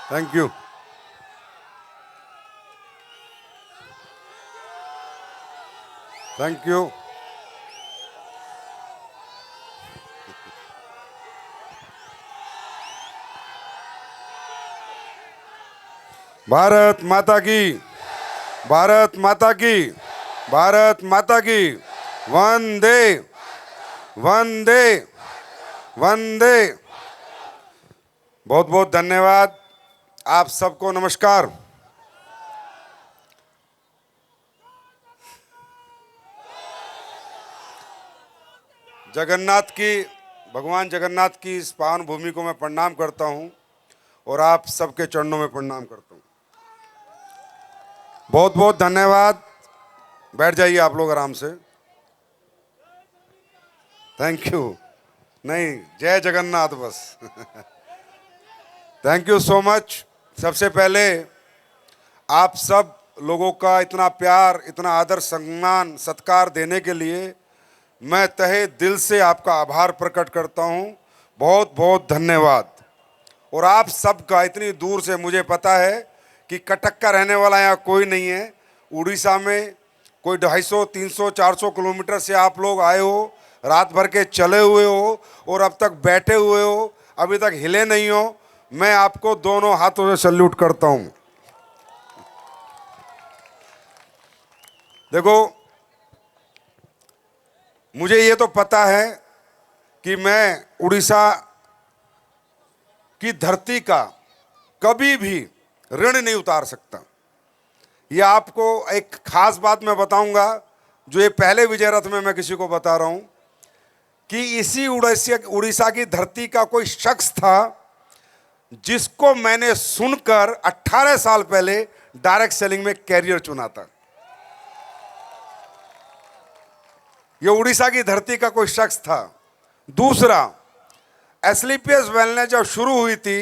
Thank you. Thank you. Bharat माता की, भारत माता की, भारत माता की। वंदे वंदे वंदे। बहुत बहुत धन्यवाद। आप सबको नमस्कार। जगन्नाथ की, भगवान जगन्नाथ की इस पावन भूमि को मैं प्रणाम करता हूं और आप सबके चरणों में प्रणाम करता हूं। बहुत बहुत धन्यवाद। बैठ जाइए आप लोग आराम से। Thank you. नहीं, जय जगन्नाथ बस। Thank you so much. सबसे पहले आप सब लोगों का इतना प्यार, इतना आदर, सम्मान, सत्कार देने के लिए मैं तहे दिल से आपका आभार प्रकट करता हूं। बहुत बहुत धन्यवाद। और आप सबका इतनी दूर से, मुझे पता है कि कटक का रहने वाला यहाँ कोई नहीं है। उड़ीसा में कोई 250, 300, 400 किलोमीटर से आप लोग आए हो, रात भर के चले हुए हो और अब तक बैठे हुए हो, अभी तक हिले नहीं हो। मैं आपको दोनों हाथों से सल्यूट करता हूं। देखो, मुझे ये तो पता है कि मैं उड़ीसा की धरती का कभी भी ऋण नहीं उतार सकता। ये आपको एक खास बात मैं बताऊंगा, जो ये पहले विजय रथ में मैं किसी को बता रहा हूं, कि इसी उड़ीसा की धरती का कोई शख्स था जिसको मैंने सुनकर 18 साल पहले डायरेक्ट सेलिंग में कैरियर चुना था। ये उड़ीसा की धरती का कोई शख्स था। दूसरा, एस्क्लेपियस वेलनेस जब शुरू हुई थी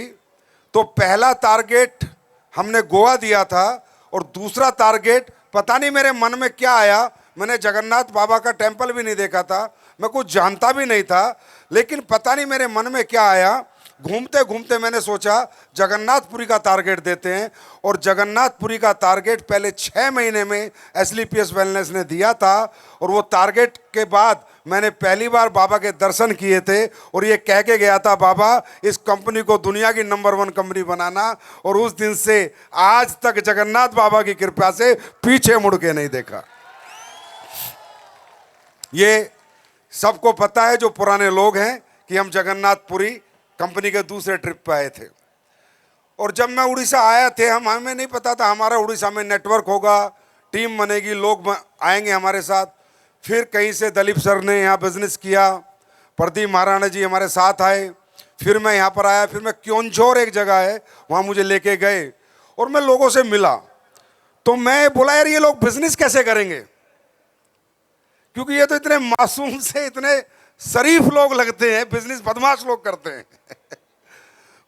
तो पहला टारगेट हमने गोवा दिया था और दूसरा टारगेट पता नहीं मेरे मन में क्या आया, मैंने जगन्नाथ बाबा का टेंपल भी नहीं देखा था, मैं कुछ जानता भी नहीं था, लेकिन पता नहीं मेरे मन में क्या आया, घूमते घूमते मैंने सोचा जगन्नाथपुरी का टारगेट देते हैं। और जगन्नाथपुरी का टारगेट पहले 6 महीने में एस्क्लेपियस वेलनेस ने दिया था। और वो टारगेट के बाद मैंने पहली बार बाबा के दर्शन किए थे और ये कह के गया था, बाबा इस कंपनी को दुनिया की नंबर 1 कंपनी बनाना। और उस दिन से आज तक जगन्नाथ बाबा की कृपा से पीछे मुड़ के नहीं देखा। ये सबको पता है जो पुराने लोग हैं कि हम जगन्नाथपुरी कंपनी के दूसरे ट्रिप पे आए थे। और जब मैं उड़ीसा आया थे, हमें नहीं पता था हमारा उड़ीसा में नेटवर्क होगा, टीम बनेगी, लोग आएंगे हमारे साथ। फिर कहीं से दलीप सर ने यहाँ बिजनेस किया, प्रदीप महाराणा जी हमारे साथ आए, फिर मैं यहाँ पर आया, फिर मैं क्योंझोर एक जगह है वहाँ मुझे लेके गए और मैं लोगों से मिला। तो मैं बोला, यार ये लोग बिजनेस कैसे करेंगे, क्योंकि ये तो इतने मासूम से इतने शरीफ लोग लगते हैं, बिजनेस बदमाश लोग करते हैं।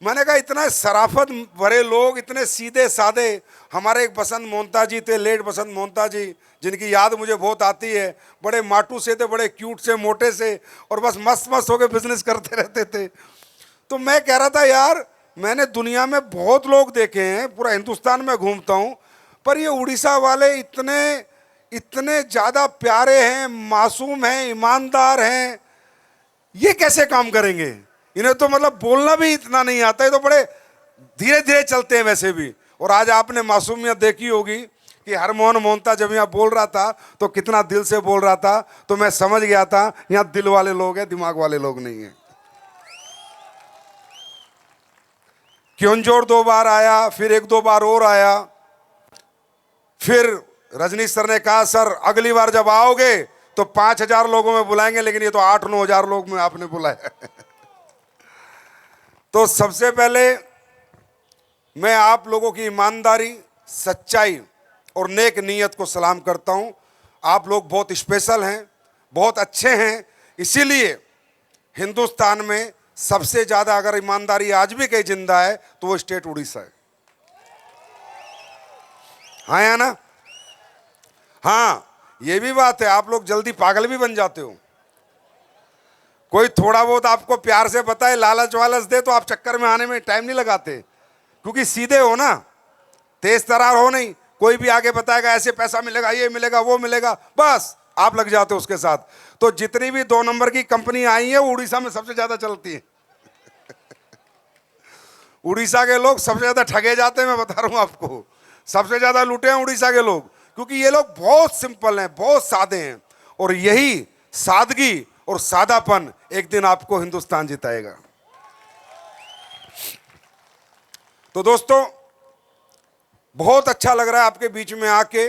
मैंने कहा इतना शराफत भरे लोग, इतने सीधे साधे। हमारे एक बसंत मोहंता जी थे, लेट बसंत मोहंता जी, जिनकी याद मुझे बहुत आती है। बड़े माटू से थे, बड़े क्यूट से, मोटे से, और बस मस्त मस्त होकर बिजनेस करते रहते थे। तो मैं कह रहा था, यार मैंने दुनिया में बहुत लोग देखे हैं, पूरा हिंदुस्तान में घूमता हूँ, पर ये उड़ीसा वाले इतने इतने ज़्यादा प्यारे हैं, मासूम हैं, ईमानदार हैं, ये कैसे काम करेंगे। इन्हें तो मतलब बोलना भी इतना नहीं आता है, तो बड़े धीरे धीरे चलते हैं वैसे भी। और आज आपने मासूमियत देखी होगी कि हरमोहन मोहंता जब यहाँ बोल रहा था तो कितना दिल से बोल रहा था, तो मैं समझ गया था यहाँ दिल वाले लोग हैं, दिमाग वाले लोग नहीं हैं। क्योंझोर 2 बार आया, फिर 1-2 बार और आया। फिर रजनीश सर ने कहा, सर अगली बार जब आओगे तो 5000 लोगों में बुलाएंगे, लेकिन ये तो 8-9 हजार लोग में आपने बुलाया। तो सबसे पहले मैं आप लोगों की ईमानदारी, सच्चाई और नेक नीयत को सलाम करता हूं। आप लोग बहुत स्पेशल हैं, बहुत अच्छे हैं। इसीलिए हिंदुस्तान में सबसे ज़्यादा अगर ईमानदारी आज भी कहीं जिंदा है तो वो स्टेट उड़ीसा है। हाँ या ना? हाँ, ये भी बात है, आप लोग जल्दी पागल भी बन जाते हो। कोई थोड़ा बहुत आपको प्यार से बताए, लालच वालच दे, तो आप चक्कर में आने में टाइम नहीं लगाते। क्योंकि सीधे हो ना, तेज तरार हो नहीं। कोई भी आगे बताएगा ऐसे पैसा मिलेगा, ये मिलेगा, वो मिलेगा, बस आप लग जाते हो उसके साथ। तो जितनी भी 2 नंबर की कंपनी आई है वो उड़ीसा में सबसे ज्यादा चलती है। उड़ीसा के लोग सबसे ज्यादा ठगे जाते हैं, मैं बता रहा हूं आपको। सबसे ज्यादा लूटे हैं उड़ीसा के लोग, क्योंकि ये लोग बहुत सिंपल हैं, बहुत सादे हैं। और यही सादगी और सादापन एक दिन आपको हिंदुस्तान जिताएगा। तो दोस्तों, बहुत अच्छा लग रहा है आपके बीच में आके।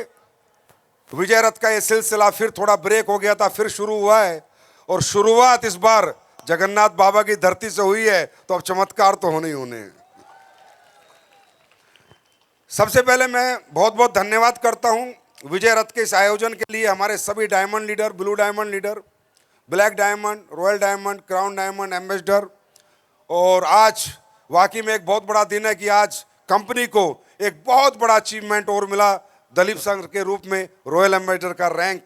विजय रथ का ये सिलसिला फिर थोड़ा ब्रेक हो गया था, फिर शुरू हुआ है। और शुरुआत इस बार जगन्नाथ बाबा की धरती से हुई है, तो अब चमत्कार तो होने ही होने हैं। सबसे पहले मैं बहुत बहुत धन्यवाद करता हूं विजय रथ के इस आयोजन के लिए हमारे सभी diamond leader, blue diamond leader, black diamond, royal diamond, crown diamond ambassador. और आज वाकई में एक बहुत बड़ा दिन है कि आज कंपनी को एक बहुत बड़ा अचीवमेंट और मिला, दलीप सर के रूप में रॉयल एम्बेसडर का रैंक।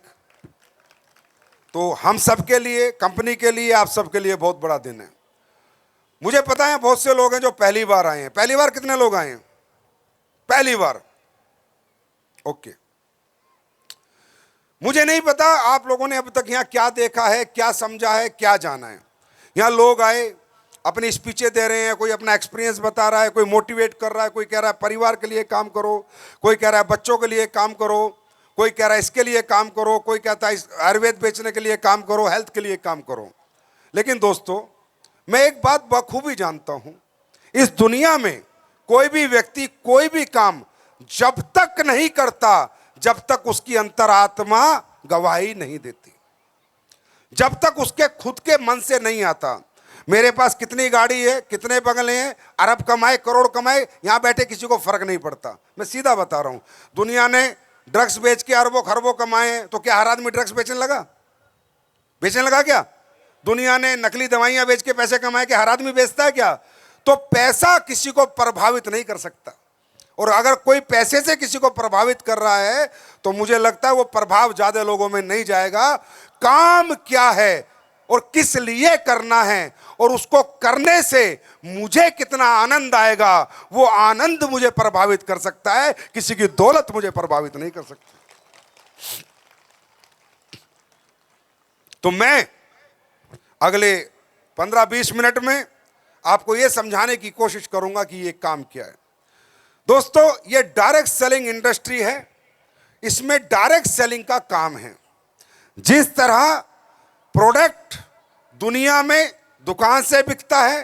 तो हम सबके लिए, कंपनी के लिए, आप सबके लिए बहुत बड़ा दिन है। मुझे पता है बहुत से लोग हैं जो पहली बार आए हैं। पहली बार कितने लोग आए हैं? पहली बार, ओके। मुझे नहीं पता आप लोगों ने अब तक यहां क्या देखा है, क्या समझा है, क्या जाना है। यहां लोग आए, अपनी स्पीचें दे रहे हैं, कोई अपना एक्सपीरियंस बता रहा है, कोई मोटिवेट कर रहा है, कोई कह रहा है परिवार के लिए काम करो, कोई कह रहा है बच्चों के लिए काम करो, कोई कह रहा है इसके लिए काम करो, कोई कहता है आयुर्वेद बेचने के लिए काम करो, हेल्थ के लिए काम करो। लेकिन दोस्तों, मैं एक बात बखूबी जानता हूं, इस दुनिया में कोई भी व्यक्ति कोई भी काम जब तक नहीं करता जब तक उसकी अंतरात्मा गवाही नहीं देती, जब तक उसके खुद के मन से नहीं आता। मेरे पास कितनी गाड़ी है, कितने बंगले हैं, अरब कमाए, करोड़ कमाए, यहां बैठे किसी को फर्क नहीं पड़ता। मैं सीधा बता रहा हूं, दुनिया ने ड्रग्स बेच के अरबों खरबों कमाए, तो क्या हर आदमी ड्रग्स बेचने लगा? बेचने लगा क्या? दुनिया ने नकली दवाइयां बेच के पैसे कमाए, क्या हर आदमी बेचता है क्या? तो पैसा किसी को प्रभावित नहीं कर सकता। और अगर कोई पैसे से किसी को प्रभावित कर रहा है तो मुझे लगता है वो प्रभाव ज्यादा लोगों में नहीं जाएगा। काम क्या है और किस लिए करना है और उसको करने से मुझे कितना आनंद आएगा, वो आनंद मुझे प्रभावित कर सकता है, किसी की दौलत मुझे प्रभावित नहीं कर सकती। तो मैं अगले 15-20 मिनट में आपको यह समझाने की कोशिश करूंगा कि ये काम क्या है। दोस्तों, ये डायरेक्ट सेलिंग इंडस्ट्री है, इसमें डायरेक्ट सेलिंग का काम है। जिस तरह प्रोडक्ट दुनिया में दुकान से बिकता है,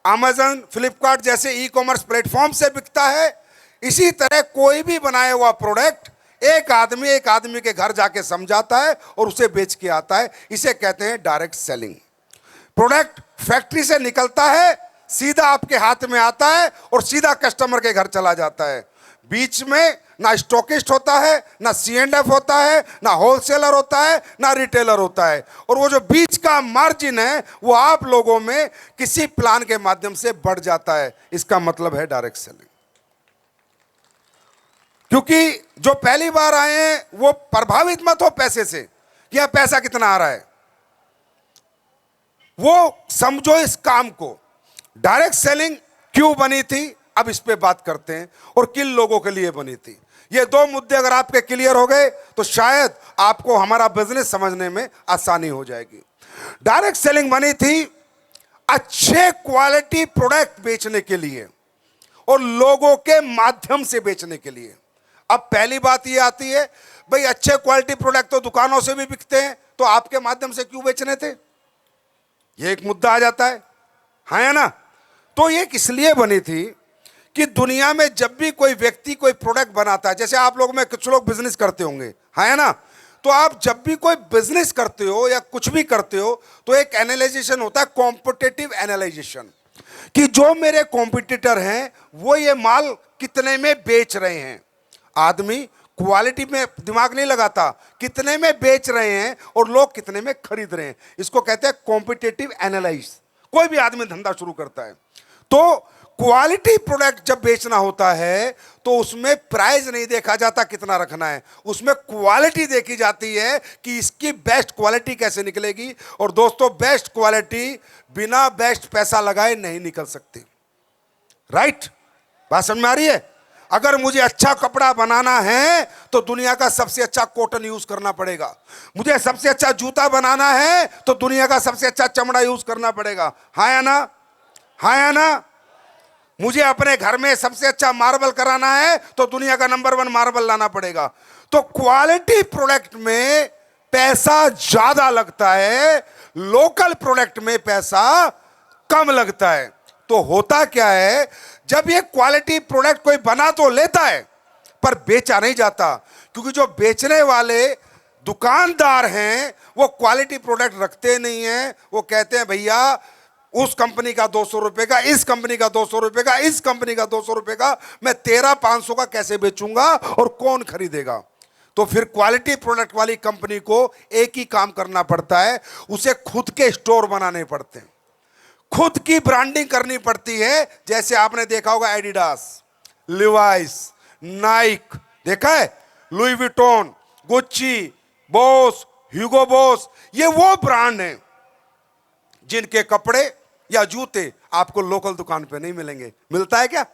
अमेज़न, फ्लिपकार्ट जैसे ई कॉमर्स प्लेटफॉर्म से बिकता है, इसी तरह कोई भी बनाया हुआ प्रोडक्ट एक आदमी के घर जाके समझाता है और उसे बेच के आता है। इसे कहते हैं डायरेक्ट सेलिंग। प्रोडक्ट फैक्ट्री से निकलता है, सीधा आपके हाथ में आता है और सीधा कस्टमर के घर चला जाता है। बीच में ना स्टॉकिस्ट होता है, ना C&F होता है, ना होलसेलर होता है, ना रिटेलर होता है। और वो जो बीच का मार्जिन है वो आप लोगों में किसी प्लान के माध्यम से बढ़ जाता है। इसका मतलब है डायरेक्ट सेलिंग। क्योंकि जो पहली बार आए हैं वो प्रभावित मत हो पैसे से कि यह पैसा कितना आ रहा है, वो समझो इस काम को। डायरेक्ट सेलिंग क्यों बनी थी, अब इस पे बात करते हैं, और किन लोगों के लिए बनी थी। ये 2 मुद्दे अगर आपके क्लियर हो गए तो शायद आपको हमारा बिजनेस समझने में आसानी हो जाएगी। डायरेक्ट सेलिंग बनी थी अच्छे क्वालिटी प्रोडक्ट बेचने के लिए और लोगों के माध्यम से बेचने के लिए। अब पहली बात ये आती है, भाई अच्छे क्वालिटी प्रोडक्ट तो दुकानों से भी बिकते हैं, तो आपके माध्यम से क्यों बेचने थे? ये एक मुद्दा आ जाता है, है ना? तो ये किस लिए बनी थी कि दुनिया में जब भी कोई व्यक्ति कोई प्रोडक्ट बनाता है, जैसे आप लोग में कुछ लोग बिजनेस करते होंगे, है ना? तो आप जब भी कोई बिजनेस करते हो या कुछ भी करते हो तो एक एनालाइजेशन होता है, कॉम्पिटिटिव एनालाइजेशन, कि जो मेरे कॉम्पिटिटर हैं वो ये माल कितने में बेच रहे हैं। आदमी क्वालिटी में दिमाग नहीं लगाता, कितने में बेच रहे हैं और लोग कितने में खरीद रहे हैं। इसको कहते हैं कॉम्पिटिटिव एनालाइज। कोई भी आदमी धंधा शुरू करता है तो क्वालिटी प्रोडक्ट जब बेचना होता है तो उसमें प्राइस नहीं देखा जाता कितना रखना है, उसमें क्वालिटी देखी जाती है कि इसकी बेस्ट क्वालिटी कैसे निकलेगी। और दोस्तों, बेस्ट क्वालिटी बिना बेस्ट पैसा लगाए नहीं निकल सकती, राइट? बात समझ में आ रही है? अगर मुझे अच्छा कपड़ा बनाना है तो दुनिया का सबसे अच्छा कॉटन यूज करना पड़ेगा। मुझे सबसे अच्छा जूता बनाना है तो दुनिया का सबसे अच्छा चमड़ा यूज करना पड़ेगा। हाँ या ना? हाँ या ना? मुझे अपने घर में सबसे अच्छा मार्बल कराना है तो दुनिया का नंबर 1 मार्बल लाना पड़ेगा। तो क्वालिटी प्रोडक्ट में पैसा ज्यादा लगता है, लोकल प्रोडक्ट में पैसा कम लगता है। तो होता क्या है, जब ये क्वालिटी प्रोडक्ट कोई बना तो लेता है पर बेचा नहीं जाता, क्योंकि जो बेचने वाले दुकानदार हैं वो क्वालिटी प्रोडक्ट रखते नहीं हैं। वो कहते हैं भैया उस कंपनी का 200 रुपए का, इस कंपनी का 200 रुपए का, इस कंपनी का 200 रुपए का, मैं तेरा 500 का कैसे बेचूंगा और कौन खरीदेगा? तो फिर क्वालिटी प्रोडक्ट वाली कंपनी को एक ही काम करना पड़ता है, उसे खुद के स्टोर बनाने पड़ते हैं, खुद की ब्रांडिंग करनी पड़ती है। जैसे आपने देखा होगा एडिडास, लिवाइस, नाइक, देखा है, लुई विटॉन, गुच्ची, बोस, ह्यूगो बॉस, ये वो ब्रांड हैं जिनके कपड़े या जूते आपको लोकल दुकान पे नहीं मिलेंगे। मिलता है क्या?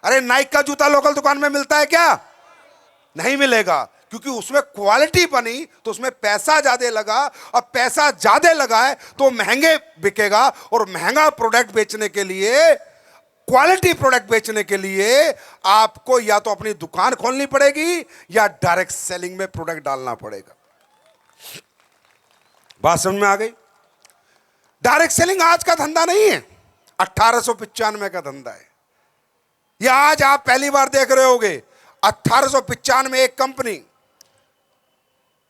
अरे नाइक का जूता लोकल दुकान में मिलता है क्या? नहीं मिलेगा, क्योंकि उसमें क्वालिटी बनी तो उसमें पैसा ज्यादा लगा। अब पैसा ज्यादा लगा है तो महंगे बिकेगा, और महंगा प्रोडक्ट बेचने के लिए, क्वालिटी प्रोडक्ट बेचने के लिए आपको या तो अपनी दुकान खोलनी पड़ेगी या डायरेक्ट सेलिंग में प्रोडक्ट डालना पड़ेगा। बात समझ में आ गई? डायरेक्ट सेलिंग आज का धंधा नहीं है, 1895 का धंधा है। यह आज आप पहली बार देख रहे होगे। 1895 में एक कंपनी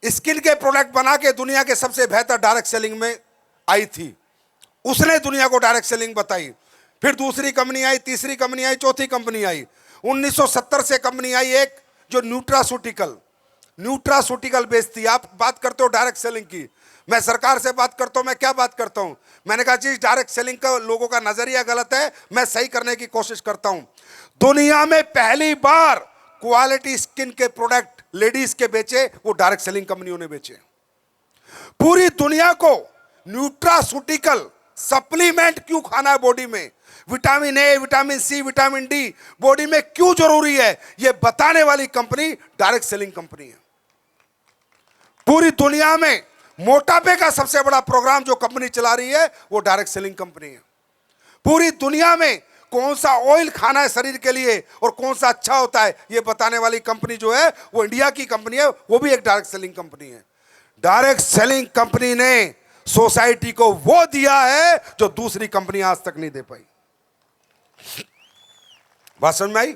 स्किन के प्रोडक्ट बना के दुनिया के सबसे बेहतर डायरेक्ट सेलिंग में आई थी। उसने दुनिया को डायरेक्ट सेलिंग बताई। फिर दूसरी कंपनी आई, तीसरी कंपनी आई, चौथी कंपनी आई। 1970 से कंपनी आई एक जो न्यूट्रासूटिकल बेचती। आप बात करते हो डायरेक्ट सेलिंग की, मैं सरकार से बात करता हूं। मैं क्या बात करता हूं? मैंने कहा जी डायरेक्ट सेलिंग का लोगों का नजरिया गलत है, मैं सही करने की कोशिश करता हूं। दुनिया में पहली बार क्वालिटी स्किन के प्रोडक्ट लेडीज के बेचे वो डायरेक्ट सेलिंग कंपनियों ने बेचे। पूरी दुनिया को न्यूट्रासूटिकल सप्लीमेंट क्यों खाना है बॉडी में, vitamin A, vitamin C, vitamin D body में क्यों जरूरी है, यह बताने वाली कंपनी डायरेक्ट सेलिंग कंपनी है। पूरी दुनिया में मोटापे का सबसे बड़ा प्रोग्राम जो कंपनी चला रही है वो डायरेक्ट सेलिंग कंपनी है। पूरी दुनिया में कौन सा ऑयल खाना है शरीर के लिए और कौन सा अच्छा होता है ये बताने वाली कंपनी जो है वो इंडिया की कंपनी है, वो भी एक डायरेक्ट सेलिंग कंपनी है। डायरेक्ट सेलिंग कंपनी ने सोसाइटी को वो दिया है जो दूसरी कंपनी आज तक नहीं दे पाई। बात समझ में आई?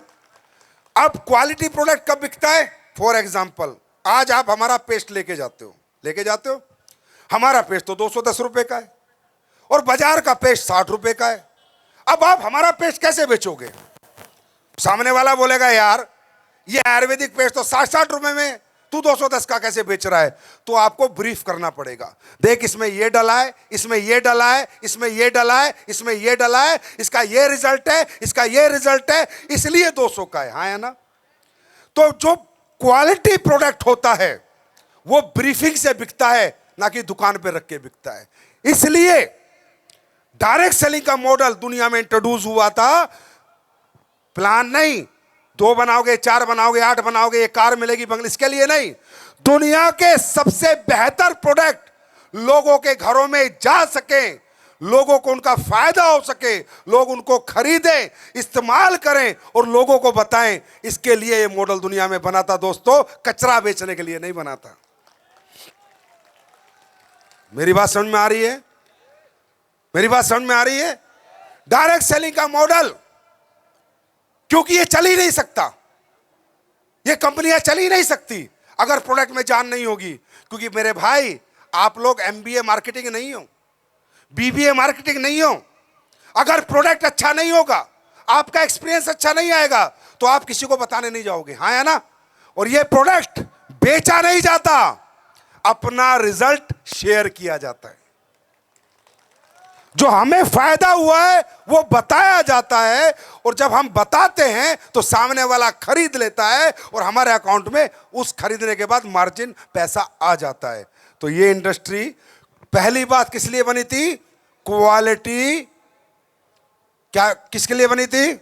अब क्वालिटी प्रोडक्ट कब बिकता है? फॉर एग्जाम्पल, आज आप हमारा पेस्ट लेके जाते हो, हमारा पेस्ट तो 210 रुपए का है और बाजार का पेस्ट 60 रुपए का है। अब आप हमारा पेस्ट कैसे बेचोगे? सामने वाला बोलेगा यार ये आयुर्वेदिक पेस्ट तो 60 रुपए में, तू 210 का कैसे बेच रहा है? तो आपको ब्रीफ करना पड़ेगा, देख इसमें ये डला है, इसमें ये डला है, इसमें ये डला है, इसमें ये डला है, इसका ये रिजल्ट है, इसका ये रिजल्ट है, इसलिए 200 का है। हाँ या ना? तो जो क्वालिटी प्रोडक्ट होता है वो ब्रीफिंग से बिकता है, ना कि दुकान पे रख के बिकता है। इसलिए डायरेक्ट सेलिंग का मॉडल दुनिया में इंट्रोड्यूस हुआ था। प्लान नहीं, 2 बनाओगे, 4 बनाओगे, 8 बनाओगे, एक कार मिलेगी बंगले, इसके लिए नहीं। दुनिया के सबसे बेहतर प्रोडक्ट लोगों के घरों में जा सके, लोगों को उनका फायदा हो सके, लोग उनको खरीदें, इस्तेमाल करें और लोगों को बताएं, इसके लिए ये मॉडल दुनिया में बना था दोस्तों, कचरा बेचने के लिए नहीं बना था। मेरी बात समझ में आ रही है? मेरी बात समझ में आ रही है? डायरेक्ट सेलिंग का मॉडल, क्योंकि ये चल ही नहीं सकता, ये कंपनियां चल ही नहीं सकती अगर प्रोडक्ट में जान नहीं होगी। क्योंकि मेरे भाई आप लोग एमबीए मार्केटिंग नहीं हो, बीबीए मार्केटिंग नहीं हो, अगर प्रोडक्ट अच्छा नहीं होगा, आपका एक्सपीरियंस अच्छा नहीं आएगा तो आप किसी को बताने नहीं जाओगे। हाँ या ना? और ये प्रोडक्ट बेचा नहीं जाता, अपना रिजल्ट शेयर किया जाता है। जो हमें फायदा हुआ है वो बताया जाता है, और जब हम बताते हैं तो सामने वाला खरीद लेता है और हमारे अकाउंट में उस खरीदने के बाद मार्जिन पैसा आ जाता है। तो ये इंडस्ट्री पहली बात किस लिए बनी थी? क्वालिटी। क्या किसके लिए बनी थी?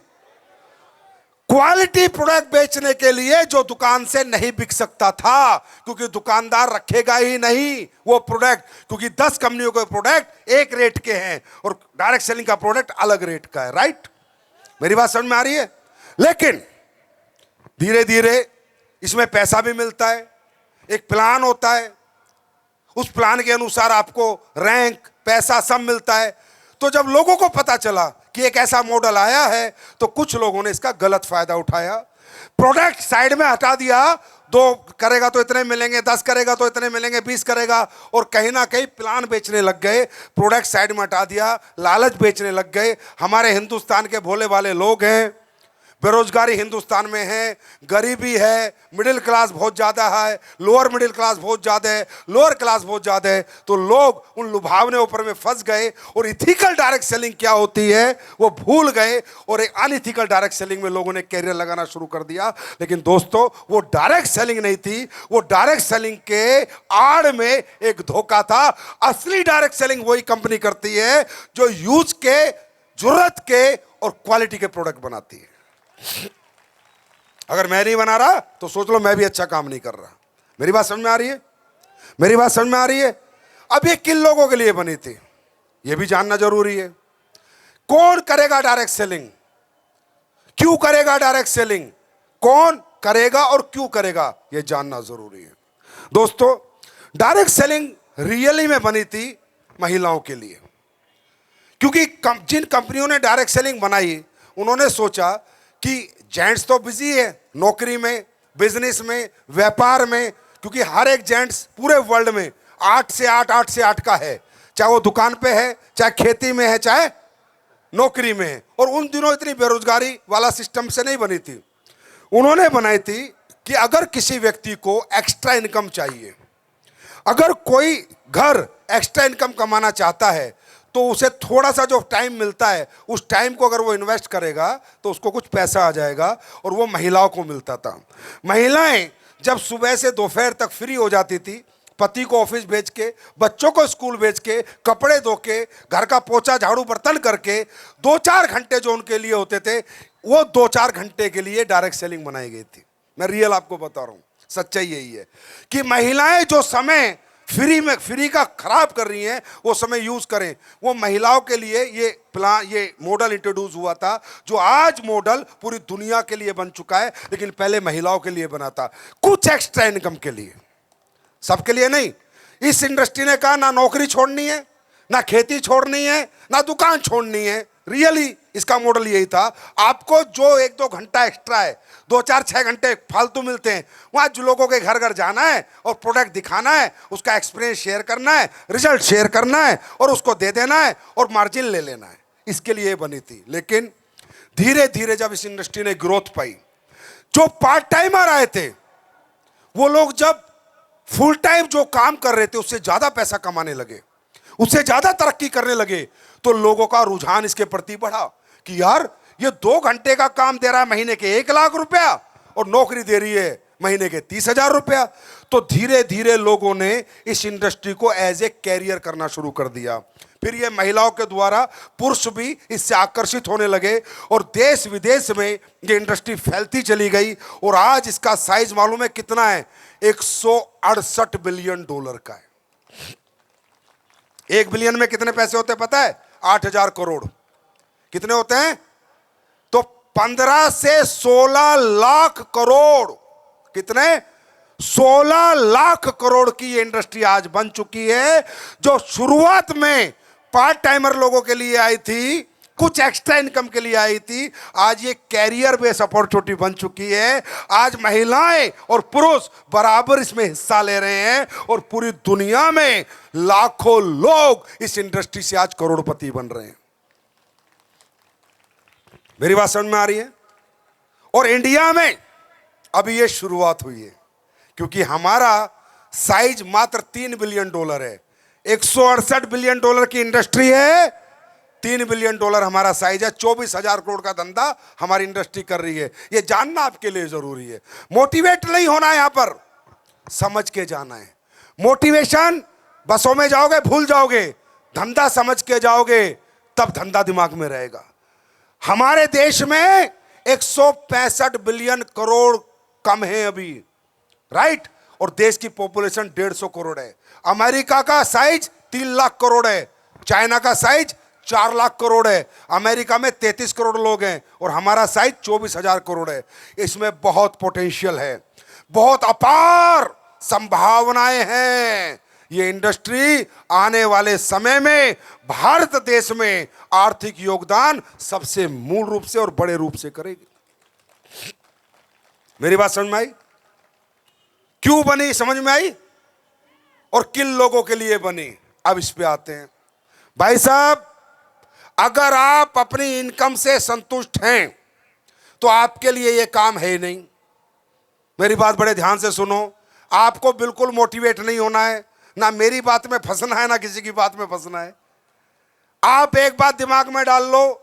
क्वालिटी प्रोडक्ट बेचने के लिए जो दुकान से नहीं बिक सकता था, क्योंकि दुकानदार रखेगा ही नहीं वो प्रोडक्ट, क्योंकि 10 कंपनियों के प्रोडक्ट एक रेट के हैं और डायरेक्ट सेलिंग का प्रोडक्ट अलग रेट का है। राइट, मेरी बात समझ में आ रही है? लेकिन धीरे धीरे इसमें पैसा भी मिलता है, एक प्लान होता है, उस प्लान के अनुसार आपको रैंक, पैसा सब मिलता है। तो जब लोगों को पता चला कि एक ऐसा मॉडल आया है, तो कुछ लोगों ने इसका गलत फायदा उठाया, प्रोडक्ट साइड में हटा दिया। 2 करेगा तो इतने मिलेंगे, 10 करेगा तो इतने मिलेंगे, 20 करेगा, और कहीं ना कहीं प्लान बेचने लग गए, प्रोडक्ट साइड में हटा दिया, लालच बेचने लग गए। हमारे हिंदुस्तान के भोले भाले लोग हैं, बेरोजगारी हिंदुस्तान में है, गरीबी है, मिडिल क्लास बहुत ज़्यादा है, लोअर मिडिल क्लास बहुत ज़्यादा है, लोअर क्लास बहुत ज़्यादा है, तो लोग उन लुभावने ऊपर में फंस गए और इथिकल डायरेक्ट सेलिंग क्या होती है वो भूल गए, और एक अनइथिकल डायरेक्ट सेलिंग में लोगों ने कैरियर लगाना शुरू कर दिया। लेकिन दोस्तों, वो डायरेक्ट सेलिंग नहीं थी, वो डायरेक्ट सेलिंग के आड़ में एक धोखा था। असली डायरेक्ट सेलिंग वही कंपनी करती है जो यूज के, जरूरत के और क्वालिटी के प्रोडक्ट बनाती है। अगर मैं नहीं बना रहा तो सोच लो मैं भी अच्छा काम नहीं कर रहा। मेरी बात समझ में आ रही है? मेरी बात समझ में आ रही है? अब ये किन लोगों के लिए बनी थी ये भी जानना जरूरी है। कौन करेगा डायरेक्ट सेलिंग, क्यों करेगा डायरेक्ट सेलिंग, कौन करेगा और क्यों करेगा, ये जानना जरूरी है। दोस्तों, डायरेक्ट सेलिंग रियली में बनी थी महिलाओं के लिए, क्योंकि जिन कंपनियों ने डायरेक्ट सेलिंग बनाई उन्होंने सोचा कि जेंट्स तो बिजी है नौकरी में, बिजनेस में, व्यापार में, क्योंकि हर एक जेंट्स पूरे वर्ल्ड में 8 से 8, 8 से 8 का है, चाहे वो दुकान पे है, चाहे खेती में है, चाहे नौकरी में है। और उन दिनों इतनी बेरोजगारी वाला सिस्टम से नहीं बनी थी। उन्होंने बनाई थी कि अगर किसी व्यक्ति को एक्स्ट्रा इनकम चाहिए, अगर कोई घर एक्स्ट्रा इनकम कमाना चाहता है, तो उसे थोड़ा सा जो टाइम मिलता है उस टाइम को अगर वो इन्वेस्ट करेगा तो उसको कुछ पैसा आ जाएगा, और वो महिलाओं को मिलता था। महिलाएं जब सुबह से दोपहर तक फ्री हो जाती थी, पति को ऑफिस भेज के, बच्चों को स्कूल भेज के, कपड़े धो के, घर का पोछा झाड़ू बर्तन करके 2-4 घंटे जो उनके लिए होते थे, वो 2-4 घंटे के लिए डायरेक्ट सेलिंग बनाई गई थी। मैं रियल आपको बता रहा हूँ, सच्चाई यही है कि महिलाएं जो समय फ्री का खराब कर रही हैं वो समय यूज करें। वो महिलाओं के लिए ये मॉडल इंट्रोड्यूस हुआ था, जो आज मॉडल पूरी दुनिया के लिए बन चुका है, लेकिन पहले महिलाओं के लिए बना था, कुछ एक्स्ट्रा इनकम के लिए, सबके लिए नहीं। इस इंडस्ट्री ने कहा ना नौकरी छोड़नी है, ना खेती छोड़नी है, ना दुकान छोड़नी है। रियली इसका मॉडल यही था, आपको जो 1-2 घंटा एक्स्ट्रा है, 2-4-6 घंटे फालतू मिलते हैं, वहां जो लोगों के घर घर जाना है और प्रोडक्ट दिखाना है, उसका एक्सपीरियंस शेयर करना है, रिजल्ट शेयर करना है और उसको दे देना है और मार्जिन ले लेना है, इसके लिए बनी थी। लेकिन धीरे धीरे जब इस इंडस्ट्री ने ग्रोथ पाई, जो पार्ट टाइमर आए थे वो लोग जब फुल टाइम जो काम कर रहे थे उससे ज्यादा पैसा कमाने लगे, उससे ज्यादा तरक्की करने लगे, तो लोगों का रुझान इसके प्रति बढ़ा कि यार ये 2 घंटे का काम दे रहा है महीने के 1 लाख रुपया और नौकरी दे रही है महीने के 30,000 रुपया। तो धीरे धीरे लोगों ने इस इंडस्ट्री को एज ए कैरियर करना शुरू कर दिया। फिर ये महिलाओं के द्वारा पुरुष भी इससे आकर्षित होने लगे और देश विदेश में ये इंडस्ट्री फैलती चली गई, और आज इसका साइज मालूम है कितना है? 168 बिलियन डॉलर का है। 1 बिलियन में कितने पैसे होते हैं पता है? 8,000 करोड़। कितने होते हैं? तो 15 से 16 लाख करोड़। कितने? 16 लाख करोड़ की ये इंडस्ट्री आज बन चुकी है, जो शुरुआत में पार्ट टाइमर लोगों के लिए आई थी, कुछ एक्स्ट्रा इनकम के लिए आई थी, आज ये कैरियर बेस्ड अपॉर्चुनिटी बन चुकी है। आज महिलाएं और पुरुष बराबर इसमें हिस्सा ले रहे हैं और पूरी दुनिया में लाखों लोग इस इंडस्ट्री से आज करोड़पति बन रहे हैं। मेरी बात समझ में आ रही है? और इंडिया में अभी ये शुरुआत हुई है, क्योंकि हमारा साइज मात्र 3 बिलियन डॉलर है। 168 बिलियन डॉलर की इंडस्ट्री है, 3 बिलियन डॉलर हमारा साइज है। 24,000 करोड़ का धंधा हमारी इंडस्ट्री कर रही है। ये जानना आपके लिए जरूरी है। मोटिवेट नहीं होना है, यहां पर समझ के जाना है। मोटिवेशन बसों में जाओगे भूल जाओगे, धंधा समझ के जाओगे तब धंधा दिमाग में रहेगा। हमारे देश में 165 बिलियन करोड़ कम है अभी, राइट। और देश की पॉपुलेशन 150 करोड़ है। अमेरिका का साइज 3 लाख करोड़ है, चाइना का साइज 4 लाख करोड़ है, अमेरिका में 33 करोड़ लोग हैं और हमारा साइज 24,000 करोड़ है। इसमें बहुत पोटेंशियल है, बहुत अपार संभावनाएं हैं। ये इंडस्ट्री आने वाले समय में भारत देश में आर्थिक योगदान सबसे मूल रूप से और बड़े रूप से करेगी। मेरी बात समझ में आई? क्यों बनी समझ में आई और किन लोगों के लिए बनी? अब इस पे आते हैं। भाई साहब, अगर आप अपनी इनकम से संतुष्ट हैं तो आपके लिए यह काम है ही नहीं। मेरी बात बड़े ध्यान से सुनो। आपको बिल्कुल मोटिवेट नहीं होना है, ना मेरी बात में फंसना है, ना किसी की बात में फंसना है। आप एक बात दिमाग में डाल लो,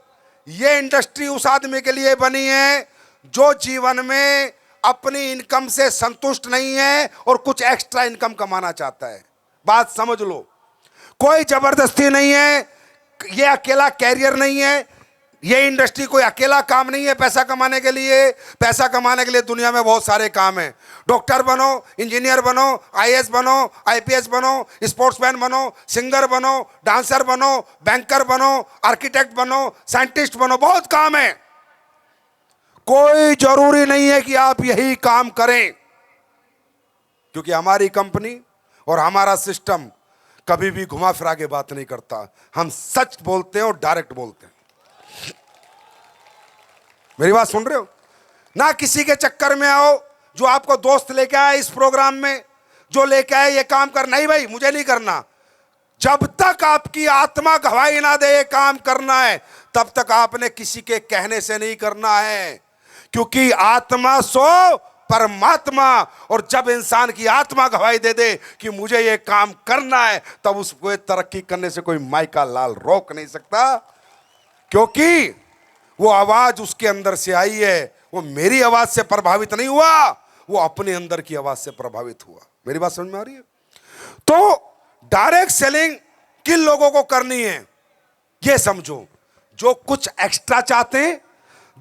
ये इंडस्ट्री उस आदमी के लिए बनी है जो जीवन में अपनी इनकम से संतुष्ट नहीं है और कुछ एक्स्ट्रा इनकम कमाना चाहता है। बात समझ लो, कोई जबरदस्ती नहीं है, ये अकेला कैरियर नहीं है, ये इंडस्ट्री कोई अकेला काम नहीं है पैसा कमाने के लिए। पैसा कमाने के लिए दुनिया में बहुत सारे काम हैं। डॉक्टर बनो, इंजीनियर बनो, आईएएस बनो, आईपीएस बनो, स्पोर्ट्समैन बनो, सिंगर बनो, डांसर बनो, बैंकर बनो, आर्किटेक्ट बनो, साइंटिस्ट बनो, बहुत काम है। कोई जरूरी नहीं है कि आप यही काम करें, क्योंकि हमारी कंपनी और हमारा सिस्टम कभी भी घुमा फिरा के बात नहीं करता। हम सच बोलते हैं और डायरेक्ट बोलते हैं। मेरी बात सुन रहे हो ना? किसी के चक्कर में आओ, जो आपको दोस्त लेके आए इस प्रोग्राम में, जो लेके आए ये काम कर, नहीं भाई मुझे नहीं करना। जब तक आपकी आत्मा गवाही ना दे ये काम करना है, तब तक आपने किसी के कहने से नहीं करना है, क्योंकि आत्मा सो परमात्मा। और जब इंसान की आत्मा गवाही दे दे कि मुझे ये काम करना है, तब उसको तरक्की करने से कोई माइका लाल रोक नहीं सकता, क्योंकि वो आवाज उसके अंदर से आई है। वो मेरी आवाज से प्रभावित नहीं हुआ, वो अपने अंदर की आवाज से प्रभावित हुआ। मेरी बात समझ में आ रही है? तो डायरेक्ट सेलिंग किन लोगों को करनी है ये समझो। जो कुछ एक्स्ट्रा चाहते हैं,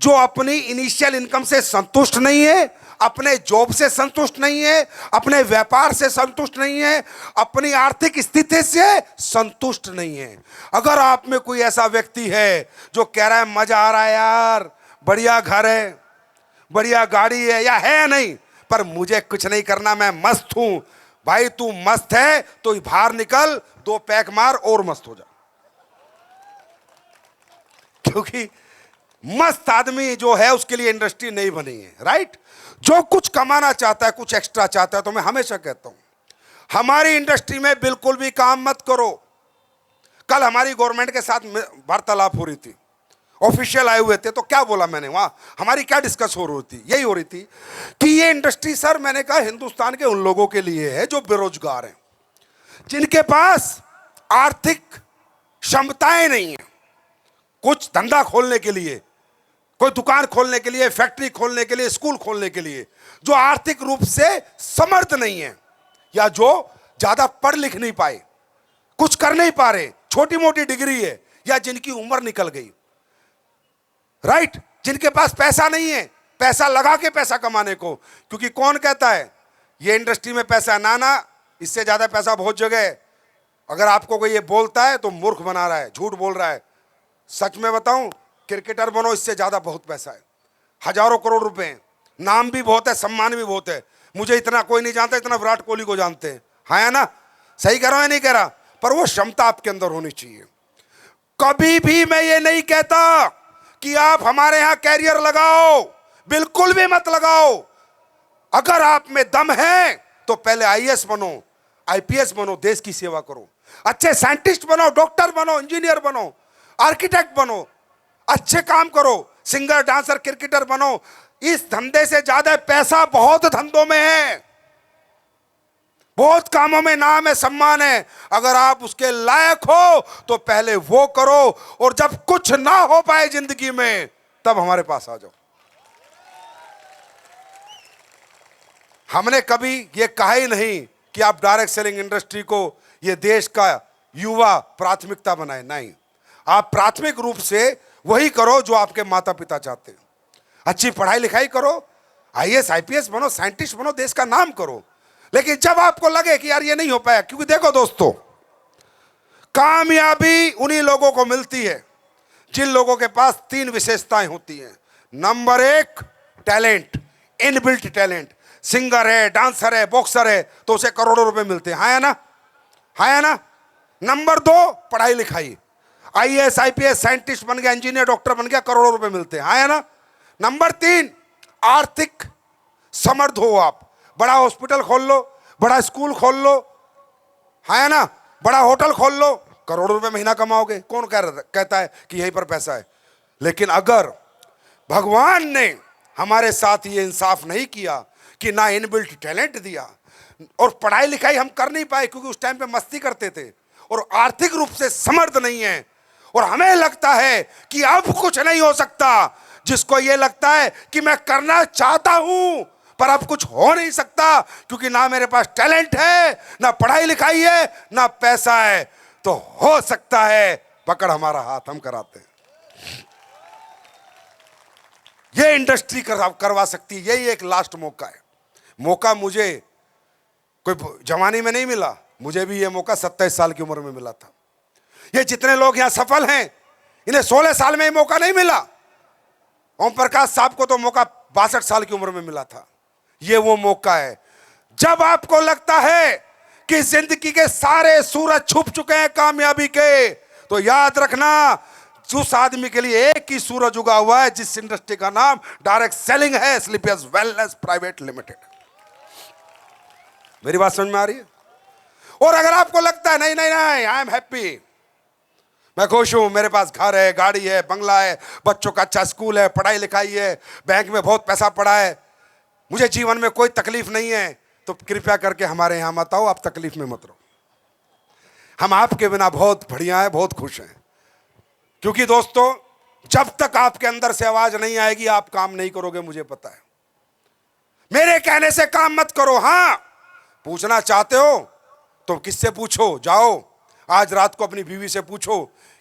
जो अपनी इनिशियल इनकम से संतुष्ट नहीं है, अपने जॉब से संतुष्ट नहीं है, अपने व्यापार से संतुष्ट नहीं है, अपनी आर्थिक स्थिति से संतुष्ट नहीं है। अगर आप में कोई ऐसा व्यक्ति है जो कह रहा है मजा आ रहा है यार, बढ़िया घर है, बढ़िया गाड़ी है, या है नहीं, पर मुझे कुछ नहीं करना, मैं मस्त हूं। भाई तू मस्त है तो बाहर निकल, 2 पैक मार और मस्त हो जा, क्योंकि मस्त आदमी जो है उसके लिए इंडस्ट्री नहीं बनी है, राइट। जो कुछ कमाना चाहता है, कुछ एक्स्ट्रा चाहता है, तो मैं हमेशा कहता हूं हमारी इंडस्ट्री में बिल्कुल भी काम मत करो। कल हमारी गवर्नमेंट के साथ वार्तालाप हो रही थी, ऑफिशियल आए हुए थे, तो क्या बोला मैंने वहां, हमारी क्या डिस्कस हो रही थी, यही हो रही थी कि ये इंडस्ट्री सर, मैंने कहा हिंदुस्तान के उन लोगों के लिए है जो बेरोजगार हैं, जिनके पास आर्थिक क्षमताएं नहीं है कुछ धंधा खोलने के लिए, कोई दुकान खोलने के लिए, फैक्ट्री खोलने के लिए, स्कूल खोलने के लिए, जो आर्थिक रूप से समर्थ नहीं है, या जो ज्यादा पढ़ लिख नहीं पाए, कुछ कर नहीं पा रहे, छोटी मोटी डिग्री है, या जिनकी उम्र निकल गई, राइट। जिनके पास पैसा नहीं है, पैसा लगा के पैसा कमाने को, क्योंकि कौन कहता है ये इंडस्ट्री में पैसा ना, इससे ज्यादा पैसा बहुत जगह है। अगर आपको कोई ये बोलता है तो मूर्ख बना रहा है, झूठ बोल रहा है। सच में बताऊं, क्रिकेटर बनो, इससे ज्यादा बहुत पैसा है, हजारों करोड़ रुपए हैं, नाम भी बहुत है, सम्मान भी बहुत है। मुझे इतना कोई नहीं जानता, इतना विराट कोहली को जानते हैं, है ना? सही कह रहा हूं या नहीं कह रहा? पर वो क्षमता आपके अंदर होनी चाहिए। कभी भी मैं ये नहीं कहता कि आप हमारे यहां कैरियर लगाओ, बिल्कुल भी मत लगाओ। अगर आप में दम है तो पहले आईएएस बनो, आईपीएस बनो, देश की सेवा करो, अच्छे साइंटिस्ट बनो, डॉक्टर बनो, इंजीनियर बनो, आर्किटेक्ट बनो, अच्छे काम करो, सिंगर, डांसर, क्रिकेटर बनो। इस धंधे से ज्यादा पैसा बहुत धंधों में है, बहुत कामों में नाम है, सम्मान है। अगर आप उसके लायक हो तो पहले वो करो, और जब कुछ ना हो पाए जिंदगी में, तब हमारे पास आ जाओ। हमने कभी ये कहा ही नहीं कि आप डायरेक्ट सेलिंग इंडस्ट्री को ये देश का युवा प्राथमिकता बनाए, नहीं। आप प्राथमिक रूप से वही करो जो आपके माता पिता चाहते हैं। अच्छी पढ़ाई लिखाई करो, आईएएस आईपीएस बनो, साइंटिस्ट बनो, देश का नाम करो। लेकिन जब आपको लगे कि यार ये नहीं हो पाया, क्योंकि देखो दोस्तों, कामयाबी उन्हीं लोगों को मिलती है जिन लोगों के पास 3 विशेषताएं होती हैं। Number 1, talent, inbuilt talent. Singer है, डांसर है, बॉक्सर है, तो उसे करोड़ों रुपए मिलते हैं, हाँ या ना, हाँ या ना। नंबर 2, पढ़ाई लिखाई, आईएएस आईपीएस साइंटिस्ट बन गया, इंजीनियर डॉक्टर बन गया, करोड़ों रुपए मिलते हैं, हाँ या ना। नंबर 3, आर्थिक समर्थ हो आप, बड़ा हॉस्पिटल खोल लो, बड़ा स्कूल खोल लो, हाँ या ना, बड़ा होटल खोल लो, करोड़ों रुपए महीना कमाओगे। कौन कहता है कि यहीं पर पैसा है? लेकिन अगर भगवान ने हमारे साथ ये इंसाफ नहीं किया कि ना इनबिल्ट टैलेंट दिया, और पढ़ाई लिखाई हम कर नहीं पाए क्योंकि उस टाइम पे मस्ती करते थे, और आर्थिक रूप से समर्थ नहीं है, और हमें लगता है कि अब कुछ नहीं हो सकता, जिसको ये लगता है कि मैं करना चाहता हूं पर अब कुछ हो नहीं सकता क्योंकि ना मेरे पास टैलेंट है, ना पढ़ाई लिखाई है, ना पैसा है, तो हो सकता है पकड़ हमारा हाथ, हम कराते हैं। ये इंडस्ट्री करवा सकती है, यही एक लास्ट मौका है। मौका मुझे कोई जवानी में नहीं मिला, मुझे भी ये मौका 27 साल की उम्र में मिला था। ये जितने लोग यहां सफल हैं, इन्हें 16 साल में ये मौका नहीं मिला। ओम प्रकाश साहब को तो मौका 62 साल की उम्र में मिला था। ये वो मौका है जब आपको लगता है कि जिंदगी के सारे सूरज छुप चुके हैं कामयाबी के, तो याद रखना उस आदमी के लिए एक ही सूरज उगा हुआ है जिस इंडस्ट्री का नाम डायरेक्ट सेलिंग है, स्लीपियस वेलनेस प्राइवेट लिमिटेड। मेरी बात समझ में आ रही है? और अगर आपको लगता है नहीं नहीं नहीं, आई एम हैप्पी, मैं खुश हूं, मेरे पास घर है, गाड़ी है, बंगला है, बच्चों का अच्छा स्कूल है, पढ़ाई लिखाई है, बैंक में बहुत पैसा पड़ा है, मुझे जीवन में कोई तकलीफ नहीं है, तो कृपया करके हमारे यहां मत आओ, आप तकलीफ में मत रहो। हम आपके बिना बहुत बढ़िया है, बहुत खुश हैं। क्योंकि दोस्तों, जब तक आपके अंदर से आवाज नहीं आएगी आप काम नहीं करोगे, मुझे पता है। मेरे कहने से काम मत करो, हां पूछना चाहते हो तो किससे पूछो, जाओ आज रात को अपनी बीवी से पूछो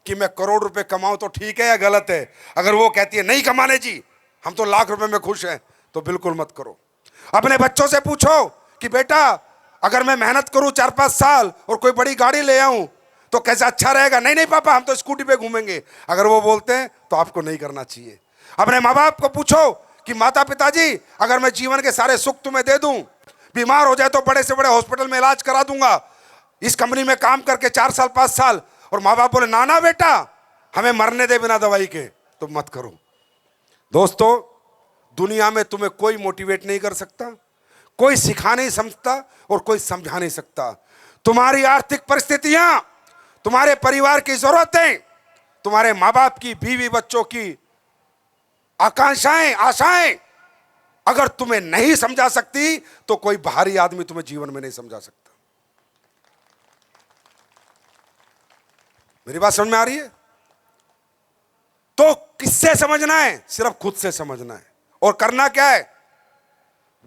कि मैं करोड़ रुपए कमाऊं तो ठीक है या गलत है। अगर वो कहती है नहीं कमाने जी, हम तो लाख रुपए में खुश हैं, तो बिल्कुल मत करो। अपने बच्चों से पूछो कि बेटा अगर मैं मेहनत करूं 4-5 साल और कोई बड़ी गाड़ी ले आऊं तो कैसा अच्छा रहेगा? नहीं नहीं पापा, हम तो स्कूटी पे घूमेंगे। अगर वो बोलते हैं तो आपको नहीं करना चाहिए। अपने माँ बाप को पूछो कि माता पिताजी अगर मैं जीवन के सारे सुख तुम्हें दे दूं, बीमार हो जाए तो बड़े से बड़े हॉस्पिटल में इलाज करा दूंगा, इस कंपनी में काम करके 4 साल 5 साल, और माँ बाप बोले ना ना बेटा हमें मरने दे बिना दवाई के, तो मत करो। दोस्तों, दुनिया में तुम्हें कोई मोटिवेट नहीं कर सकता, कोई सिखा नहीं समझता और कोई समझा नहीं सकता। तुम्हारी आर्थिक परिस्थितियां, तुम्हारे परिवार की जरूरतें, तुम्हारे माँ बाप की, बीवी बच्चों की आकांक्षाएं, आशाएं अगर तुम्हें नहीं समझा सकती तो कोई बाहरी आदमी तुम्हें जीवन में नहीं समझा सकता। मेरी बात समझ में आ रही है? तो किससे समझना है? सिर्फ खुद से समझना है। और करना क्या है?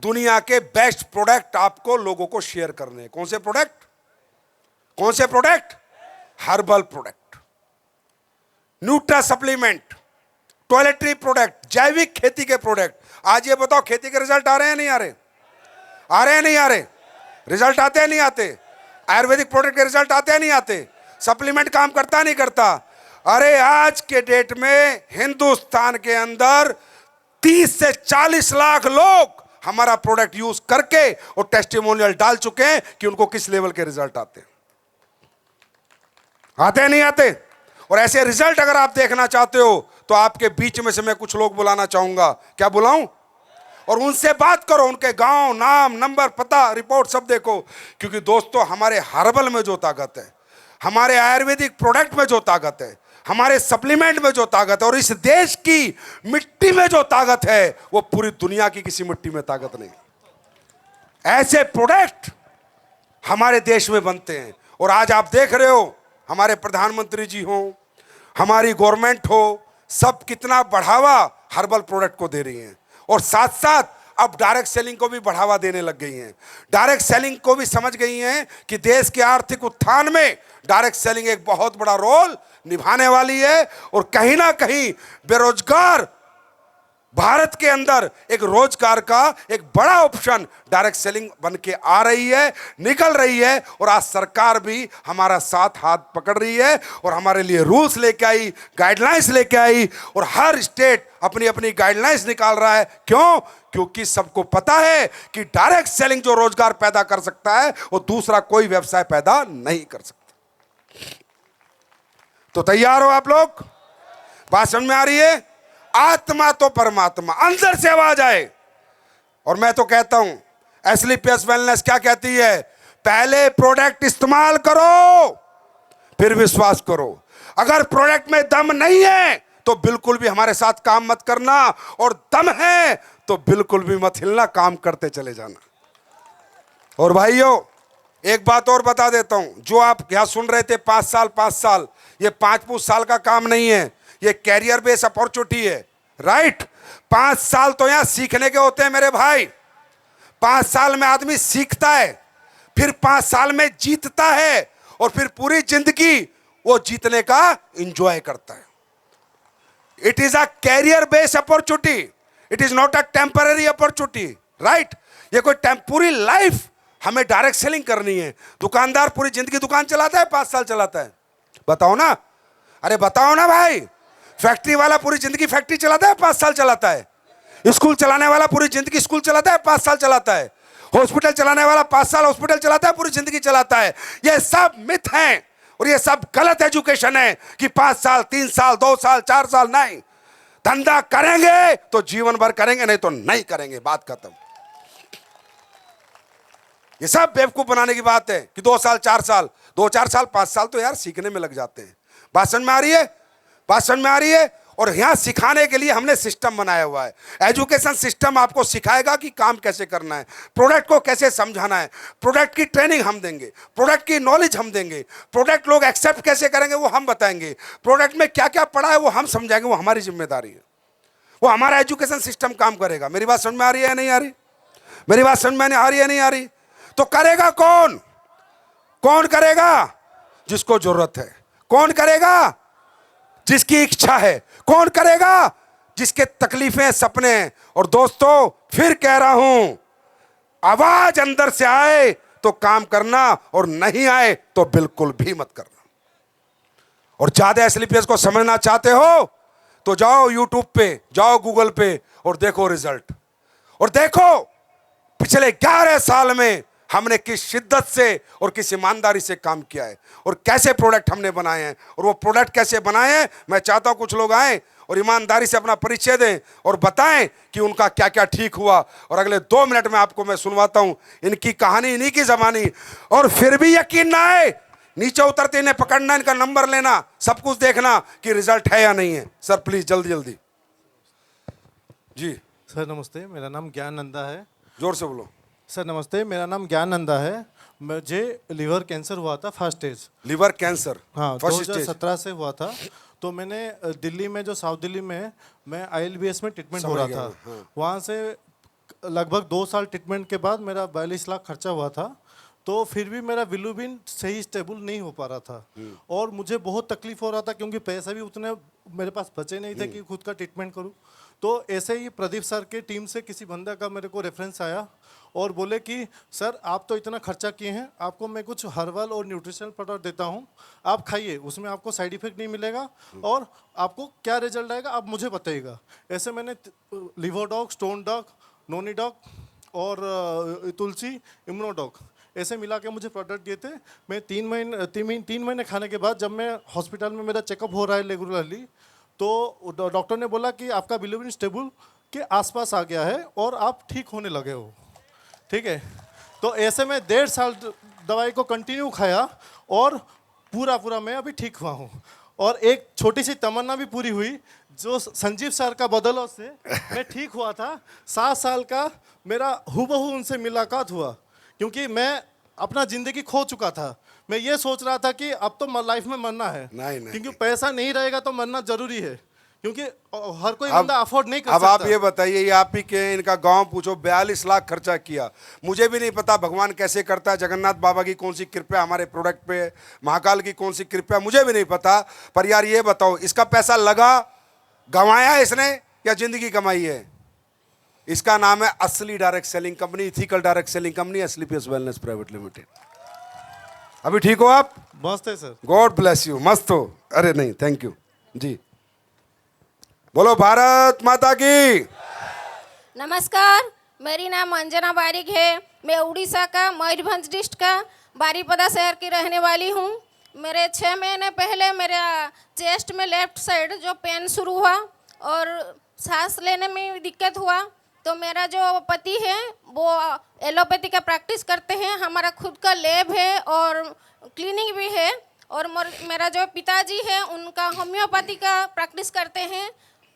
दुनिया के बेस्ट प्रोडक्ट आपको लोगों को शेयर करने हैं। कौन से प्रोडक्ट? कौन से product? Herbal product, Nutra supplement, toiletry product, जैविक खेती के प्रोडक्ट। आज ये बताओ, खेती के रिजल्ट आ रहे हैं नहीं आ रहे? आ रहे हैं नहीं आ रहे? रिजल्ट आते हैं नहीं आते? आयुर्वेदिक प्रोडक्ट के रिजल्ट आते हैं नहीं आते? सप्लीमेंट काम करता नहीं करता? अरे आज के डेट में हिंदुस्तान के अंदर 30 से 40 लाख लोग हमारा प्रोडक्ट यूज करके और टेस्टिमोनियल डाल चुके हैं कि उनको किस लेवल के रिजल्ट आते हैं। आते हैं नहीं आते? और ऐसे रिजल्ट अगर आप देखना चाहते हो तो आपके बीच में से मैं कुछ लोग बुलाना चाहूंगा। क्या बुलाऊं? और उनसे बात करो, उनके गांव, नाम, नंबर, पता, रिपोर्ट सब देखो। क्योंकि दोस्तों, हमारे हर्बल में जो ताकत है, हमारे आयुर्वेदिक प्रोडक्ट में जो ताकत है, हमारे सप्लीमेंट में जो ताकत है, और इस देश की मिट्टी में जो ताकत है, वो पूरी दुनिया की किसी मिट्टी में ताकत नहीं। ऐसे प्रोडक्ट हमारे देश में बनते हैं। और आज आप देख रहे हो, हमारे प्रधानमंत्री जी हो, हमारी गवर्नमेंट हो, सब कितना बढ़ावा हर्बल प्रोडक्ट को दे रही हैं। और साथ साथ अब डायरेक्ट सेलिंग को भी बढ़ावा देने लग गई हैं। डायरेक्ट सेलिंग को भी समझ गई हैं कि देश के आर्थिक उत्थान में डायरेक्ट सेलिंग एक बहुत बड़ा रोल निभाने वाली है। और कहीं ना कहीं बेरोजगार भारत के अंदर एक रोजगार का एक बड़ा ऑप्शन डायरेक्ट सेलिंग बन के आ रही है, निकल रही है। और आज सरकार भी हमारा साथ हाथ पकड़ रही है और हमारे लिए रूल्स लेके आई, गाइडलाइंस लेके आई, और हर स्टेट अपनी अपनी गाइडलाइंस निकाल रहा है। क्यों? क्योंकि सबको पता है कि डायरेक्ट सेलिंग जो रोजगार पैदा कर सकता है वो दूसरा कोई व्यवसाय पैदा नहीं कर सकता। तो तैयार हो आप लोग? बात समझ में आ रही है? आत्मा तो परमात्मा, अंदर से आवाज आए। और मैं तो कहता हूं, एस्लीपियस वेलनेस क्या कहती है? पहले प्रोडक्ट इस्तेमाल करो, फिर विश्वास करो। अगर प्रोडक्ट में दम नहीं है तो बिल्कुल भी हमारे साथ काम मत करना, और दम है तो बिल्कुल भी मत हिलना, काम करते चले जाना। और भाइयों, एक बात और बता देता हूं, जो आप यहां सुन रहे थे 5 साल, ये 5 साल का काम नहीं है, ये कैरियर बेस अपॉर्चुनिटी है। राइट? 5 साल तो यहां सीखने के होते हैं मेरे भाई। 5 साल में आदमी सीखता है, फिर 5 साल में जीतता है, और फिर पूरी जिंदगी वो जीतने का एंजॉय करता है। It is a career base opportunity, it is not a temporary opportunity. Right? ये कोई पूरी लाइफ हमें डायरेक्ट सेलिंग करनी है। दुकानदार पूरी जिंदगी दुकान चलाता है, 5 साल चलाता है? बताओ ना, अरे बताओ ना भाई। फैक्ट्री वाला पूरी जिंदगी फैक्ट्री चलाता है, 5 साल चलाता है? स्कूल चलाने वाला पूरी जिंदगी स्कूल चलाता है, 5 साल चलाता है? हॉस्पिटल चलाने वाला 5 साल हॉस्पिटल चलाता है, पूरी जिंदगी चलाता है? ये सब मिथ हैं और ये सब गलत एजुकेशन है कि 5 साल, 3 साल, 2 साल, 4 साल नहीं। धंधा करेंगे तो जीवन भर करेंगे, नहीं तो नहीं करेंगे, बात खत्म। ये सब बेवकूफ बनाने की बात है कि 2 साल, 4 साल, 2-4 साल, 5 साल तो यार सीखने में लग जाते हैं। बात समझ में आ रही है? बात समझ में आ रही है? और यहां सिखाने के लिए हमने सिस्टम बनाया हुआ है। एजुकेशन सिस्टम आपको सिखाएगा कि काम कैसे करना है, प्रोडक्ट को कैसे समझाना है, प्रोडक्ट की ट्रेनिंग हम देंगे, प्रोडक्ट की नॉलेज हम देंगे, प्रोडक्ट लोग एक्सेप्ट कैसे करेंगे वो हम बताएंगे, प्रोडक्ट में क्या क्या पड़ा है वो हम समझाएंगे, वो हमारी जिम्मेदारी है। वो हमारा एजुकेशन सिस्टम काम करेगा। मेरी बात समझ में आ रही है या नहीं आ रही? मेरी बात समझ में आ रही है नहीं आ रही? तो करेगा कौन? कौन करेगा? जिसको जरूरत है। कौन करेगा? जिसकी इच्छा है। कौन करेगा? जिसके तकलीफें, सपने। और दोस्तों फिर कह रहा हूं, आवाज अंदर से आए तो काम करना, और नहीं आए तो बिल्कुल भी मत करना। और ज्यादा एसलीपीएस को समझना चाहते हो तो जाओ यूट्यूब पे, जाओ गूगल पे और देखो रिजल्ट। और देखो पिछले 11 साल में हमने किस शिद्दत से और किस ईमानदारी से काम किया है, और कैसे प्रोडक्ट हमने बनाए हैं। और वो प्रोडक्ट कैसे बनाए हैं, मैं चाहता हूं कुछ लोग आए और ईमानदारी से अपना परिचय दें और बताएं कि उनका क्या क्या ठीक हुआ। और अगले 2 मिनट में आपको मैं सुनवाता हूं इनकी कहानी, इन्हीं की जबानी। और फिर भी यकीन ना आए, नीचे उतरते इन्हें पकड़ना, इनका नंबर लेना, सब कुछ देखना कि रिजल्ट है या नहीं है। सर प्लीज जल्दी जल्दी। जी सर नमस्ते, मेरा नाम ज्ञान नंदा है। जोर से बोलो। सर नमस्ते, मेरा नाम ज्ञान नंदा है। मुझे लिवर कैंसर हुआ था, फर्स्ट स्टेज। Liver cancer? हाँ, फर्स्ट स्टेज 2017 से हुआ था। तो मैंने दिल्ली में, जो साउथ दिल्ली में है, मैं ILBS में ट्रीटमेंट हो रहा था। हाँ। वहाँ से लगभग 2 साल ट्रीटमेंट के बाद मेरा 42 लाख खर्चा हुआ था। तो फिर भी मेरा बिलीरुबिन सही स्टेबल नहीं हो पा रहा था, और मुझे बहुत तकलीफ हो रहा था क्योंकि पैसा भी उतने मेरे पास बचे नहीं थे कि खुद का ट्रीटमेंट करूं। तो ऐसे ही प्रदीप सर के टीम से किसी बंदा का मेरे को रेफरेंस आया और बोले कि सर आप तो इतना खर्चा किए हैं, आपको मैं कुछ हर्बल और न्यूट्रिशनल प्रोडक्ट देता हूं, आप खाइए, उसमें आपको साइड इफेक्ट नहीं मिलेगा, और आपको क्या रिजल्ट आएगा आप मुझे बताइएगा। ऐसे मैंने लिवोडॉग, स्टोन डॉग, नोनी डॉग और तुलसी इम्यूनोडॉग ऐसे मिला के मुझे प्रोडक्ट दिए थे। मैं 3 महीने खाने के बाद, जब मैं हॉस्पिटल में मेरा चेकअप हो रहा है रेगुलरली, तो डॉक्टर ने बोला कि आपका बिलीरुबिन स्टेबल के आसपास आ गया है और आप ठीक होने लगे हो। ठीक है, तो ऐसे में 1.5 साल दवाई को कंटिन्यू खाया और पूरा मैं अभी ठीक हुआ हूँ। और एक छोटी सी तमन्ना भी पूरी हुई, जो संजीव सर का बदौलत से मैं ठीक हुआ था। 7 साल का मेरा हूबहू उनसे मुलाकात हुआ, क्योंकि मैं अपना जिंदगी खो चुका था। मैं ये सोच रहा था कि अब तो लाइफ में मरना है, नहीं। क्योंकि पैसा नहीं रहेगा तो मरना जरूरी है, क्योंकि हर कोई बंदा अफोर्ड नहीं कर अब सकता। आप ये बताइए, ये आप ही के इनका गांव पूछो, 42 लाख खर्चा किया। मुझे भी नहीं पता भगवान कैसे करता है, जगन्नाथ बाबा की कौन सी कृपा हमारे प्रोडक्ट पे, महाकाल की कौन सी कृपा, मुझे भी नहीं पता। पर यार ये बताओ, इसका पैसा लगा, गंवाया इसने या जिंदगी कमाई है? इसका नाम है असली direct selling company, ethical direct selling company, SLPS wellness private limited. अभी ठीक हो आप? मस्त है सर। God bless you. मस्त हो? अरे नहीं, थैंक यू जी। बोलो भारत माता की। नमस्कार, मेरी नाम अंजना बारिक है। मैं उड़ीसा का मयूरभंज डिस्ट्रिक्ट का बारीपदा शहर की रहने वाली हूँ। मेरे 6 महीने पहले मेरा चेस्ट में लेफ्ट साइड जो पेन शुरू हुआ और सांस लेने में दिक्कत हुआ, तो मेरा जो पति है वो एलोपैथी का प्रैक्टिस करते हैं। हमारा खुद का लैब है और क्लिनिक भी है। और मेरा जो पिताजी है उनका होम्योपैथी का प्रैक्टिस करते हैं।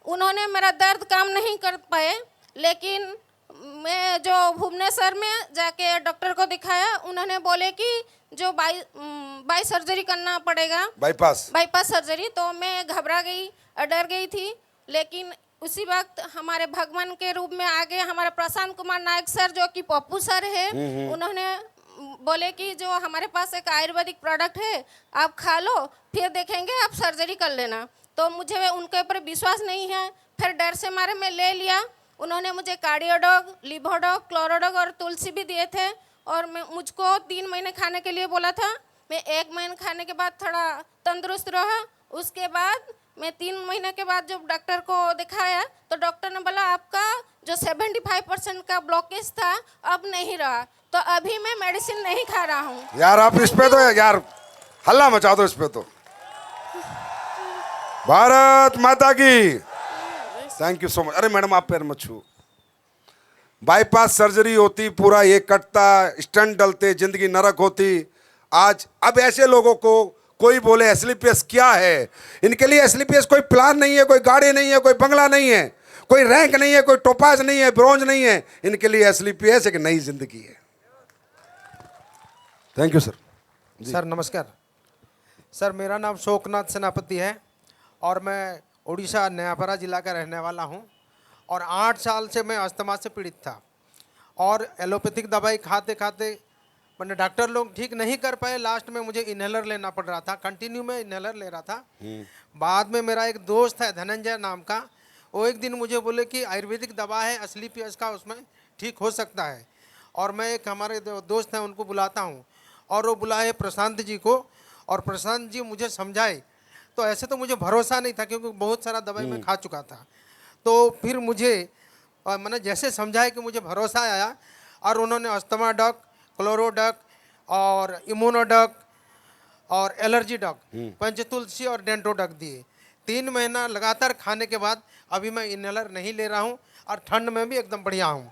उन्होंने मेरा दर्द काम नहीं कर पाए, लेकिन मैं जो भुवनेश्वर में जाके डॉक्टर को दिखाया, उन्होंने बोले कि जो बाई सर्जरी करना पड़ेगा, बाईपास सर्जरी। तो मैं घबरा गई, डर गई थी। लेकिन उसी वक्त हमारे भगवान के रूप में आगे हमारे प्रशांत कुमार नायक सर जो कि पप्पू सर है, उन्होंने बोले कि जो हमारे पास एक आयुर्वेदिक प्रोडक्ट है, आप खा लो, फिर देखेंगे आप सर्जरी कर लेना। तो मुझे उनके ऊपर विश्वास नहीं है, फिर डर से मारे मैं ले लिया। उन्होंने मुझे कार्डियोडॉग, लिवोडॉग, क्लोरोडॉग और तुलसी भी दिए थे। और मुझको 3 महीने खाने के लिए बोला था। मैं 1 महीने खाने के बाद थोड़ा तंदुरुस्त रहा। उसके बाद मैं 3 महीने के बाद जब डॉक्टर को दिखाया, तो डॉक्टर ने बोला आपका जो 75% का ब्लॉकेज था अब नहीं रहा। तो अभी मैं मेडिसिन नहीं खा रहा हूँ। यार आप इस पे तो यार हल्ला मचा दो इस पे तो। भारत माता की। Thank you so much. अरे मैडम आप पैर मत छू। बाईपास सर्जरी होती, पूरा ये कटता, स्टंट डलते, जिंदगी नरक होती। आज अब ऐसे लोगों को कोई बोले एसलीपीएस क्या है, इनके लिए एसलीपीएस कोई प्लान नहीं है, कोई गाड़ी नहीं है, कोई बंगला नहीं है, कोई रैंक नहीं है, कोई टोपाज नहीं है, ब्रोंज नहीं है। इनके लिए एसलीपीएस एक नई जिंदगी है। Thank you sir. सर नमस्कार। सर मेरा नाम शोकनाथ सेनापति है और मैं उड़ीसा नयापरा जिला का रहने वाला हूं। और 8 साल से मैं अस्थमा से पीड़ित था और एलोपैथिक दवाई खाते खाते मैंने डॉक्टर लोग ठीक नहीं कर पाए। लास्ट में मुझे इन्हेलर लेना पड़ रहा था, कंटिन्यू में इन्हेलर ले रहा था। बाद में मेरा एक दोस्त है धनंजय नाम का, वो एक दिन मुझे बोले कि आयुर्वेदिक दवा है एसलीपीएस का, उसमें ठीक हो सकता है। और मैं एक हमारे दोस्त हैं उनको बुलाता हूँ और वो बुलाए प्रशांत जी को, और प्रशांत जी मुझे समझाए। तो ऐसे तो मुझे भरोसा नहीं था क्योंकि बहुत सारा दवाई मैं खा चुका था। तो फिर मुझे मैंने जैसे समझाया कि मुझे भरोसा आया और उन्होंने अस्थमा डॉग, क्लोरोडॉग और इम्यूनोडॉग और एलर्जी डॉग, पंचतुलसी और डेंटोडॉग दिए। 3 महीना लगातार खाने के बाद अभी मैं इनहेलर नहीं ले रहा हूँ और ठंड में भी एकदम बढ़िया हूँ।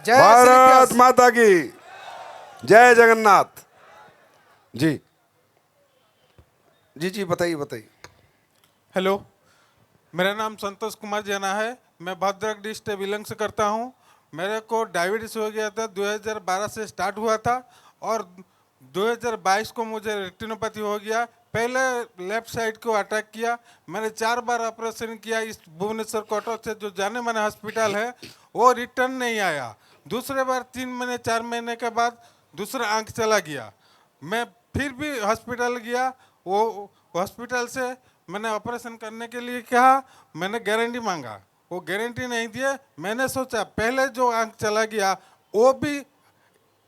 जय भारत माता की। जय जगन्नाथ। जी जी जी बताइए बताइए। हेलो, मेरा नाम संतोष कुमार जना है। मैं भद्रक डिस्ट्रिक्ट से बिलोंग से करता हूँ। मेरे को डायबिटीज़ हो गया था, 2012 से स्टार्ट हुआ था और 2022 को मुझे रेटिनोपैथी हो गया। पहले लेफ्ट साइड को अटैक किया। मैंने 4 बार ऑपरेशन किया इस भुवनेश्वर कोटक से जो जाने माने हॉस्पिटल है, वो रिटर्न नहीं आया। दूसरे बार 3 महीने 4 महीने के बाद दूसरा आंख चला गया। मैं फिर भी हॉस्पिटल गया, वो हॉस्पिटल से मैंने ऑपरेशन करने के लिए कहा, मैंने गारंटी मांगा, वो गारंटी नहीं दिए। मैंने सोचा पहले जो आंख चला गया वो भी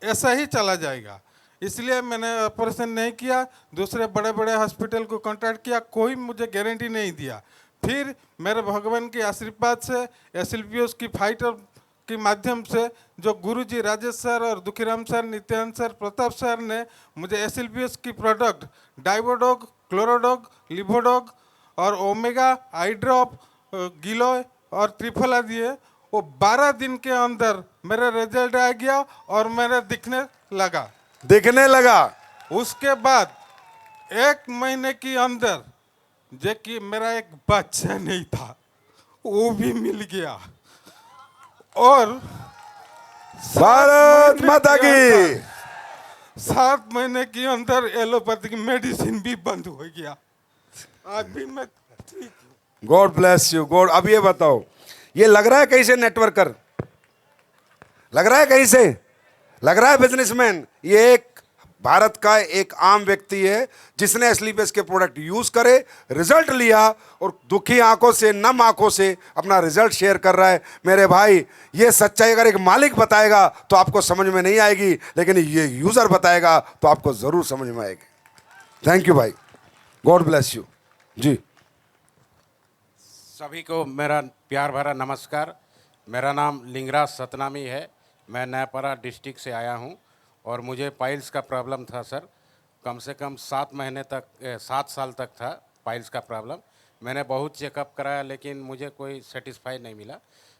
ऐसा ही चला जाएगा, इसलिए मैंने ऑपरेशन नहीं किया। दूसरे बड़े बड़े हॉस्पिटल को कांटेक्ट किया, कोई मुझे गारंटी नहीं दिया। फिर मेरे भगवान के आशीर्वाद से एसलीपीएस की फाइटर के माध्यम से जो गुरुजी राजेश सर और Dukhiram sir, Nityanand sir, Pratap sir ने मुझे एसलीपीएस की प्रोडक्ट डाइवोडॉग, क्लोरोडॉग, लिवोडॉग और ओमेगा आई ड्रॉप, गिलोय और त्रिफला दिए। वो 12 दिन के अंदर मेरा रिजल्ट आ गया और मेरा दिखने लगा। उसके बाद 1 महीने के अंदर जो कि मेरा एक बच्चा नहीं था वो भी मिल गया। और भारत माता की। 7 महीने के अंदर एलोपैथिक मेडिसिन भी बंद हो गया। आज भी मैं ठीक हूँ। God bless you. गॉड। अब ये बताओ, ये लग रहा है कहीं से नेटवर्कर, लग रहा है कहीं से, लग रहा है बिजनेसमैन, ये एक भारत का एक आम व्यक्ति है जिसने एस्लीपियस के प्रोडक्ट यूज करे, रिजल्ट लिया और दुखी आंखों से, नम आंखों से अपना रिजल्ट शेयर कर रहा है। मेरे भाई, ये सच्चाई अगर एक मालिक बताएगा तो आपको समझ में नहीं आएगी, लेकिन ये यूजर बताएगा तो आपको जरूर समझ में आएगी। थैंक यू भाई, गॉड ब्लेस यू जी। सभी को मेरा प्यार भरा नमस्कार। मेरा नाम लिंगराज सतनामी है। मैं नयापरा डिस्ट्रिक्ट से आया हूं और मुझे पाइल्स का प्रॉब्लम था सर। कम से कम 7 साल तक था पाइल्स का प्रॉब्लम। मैंने बहुत चेकअप कराया लेकिन मुझे कोई सेटिस्फाई नहीं मिला।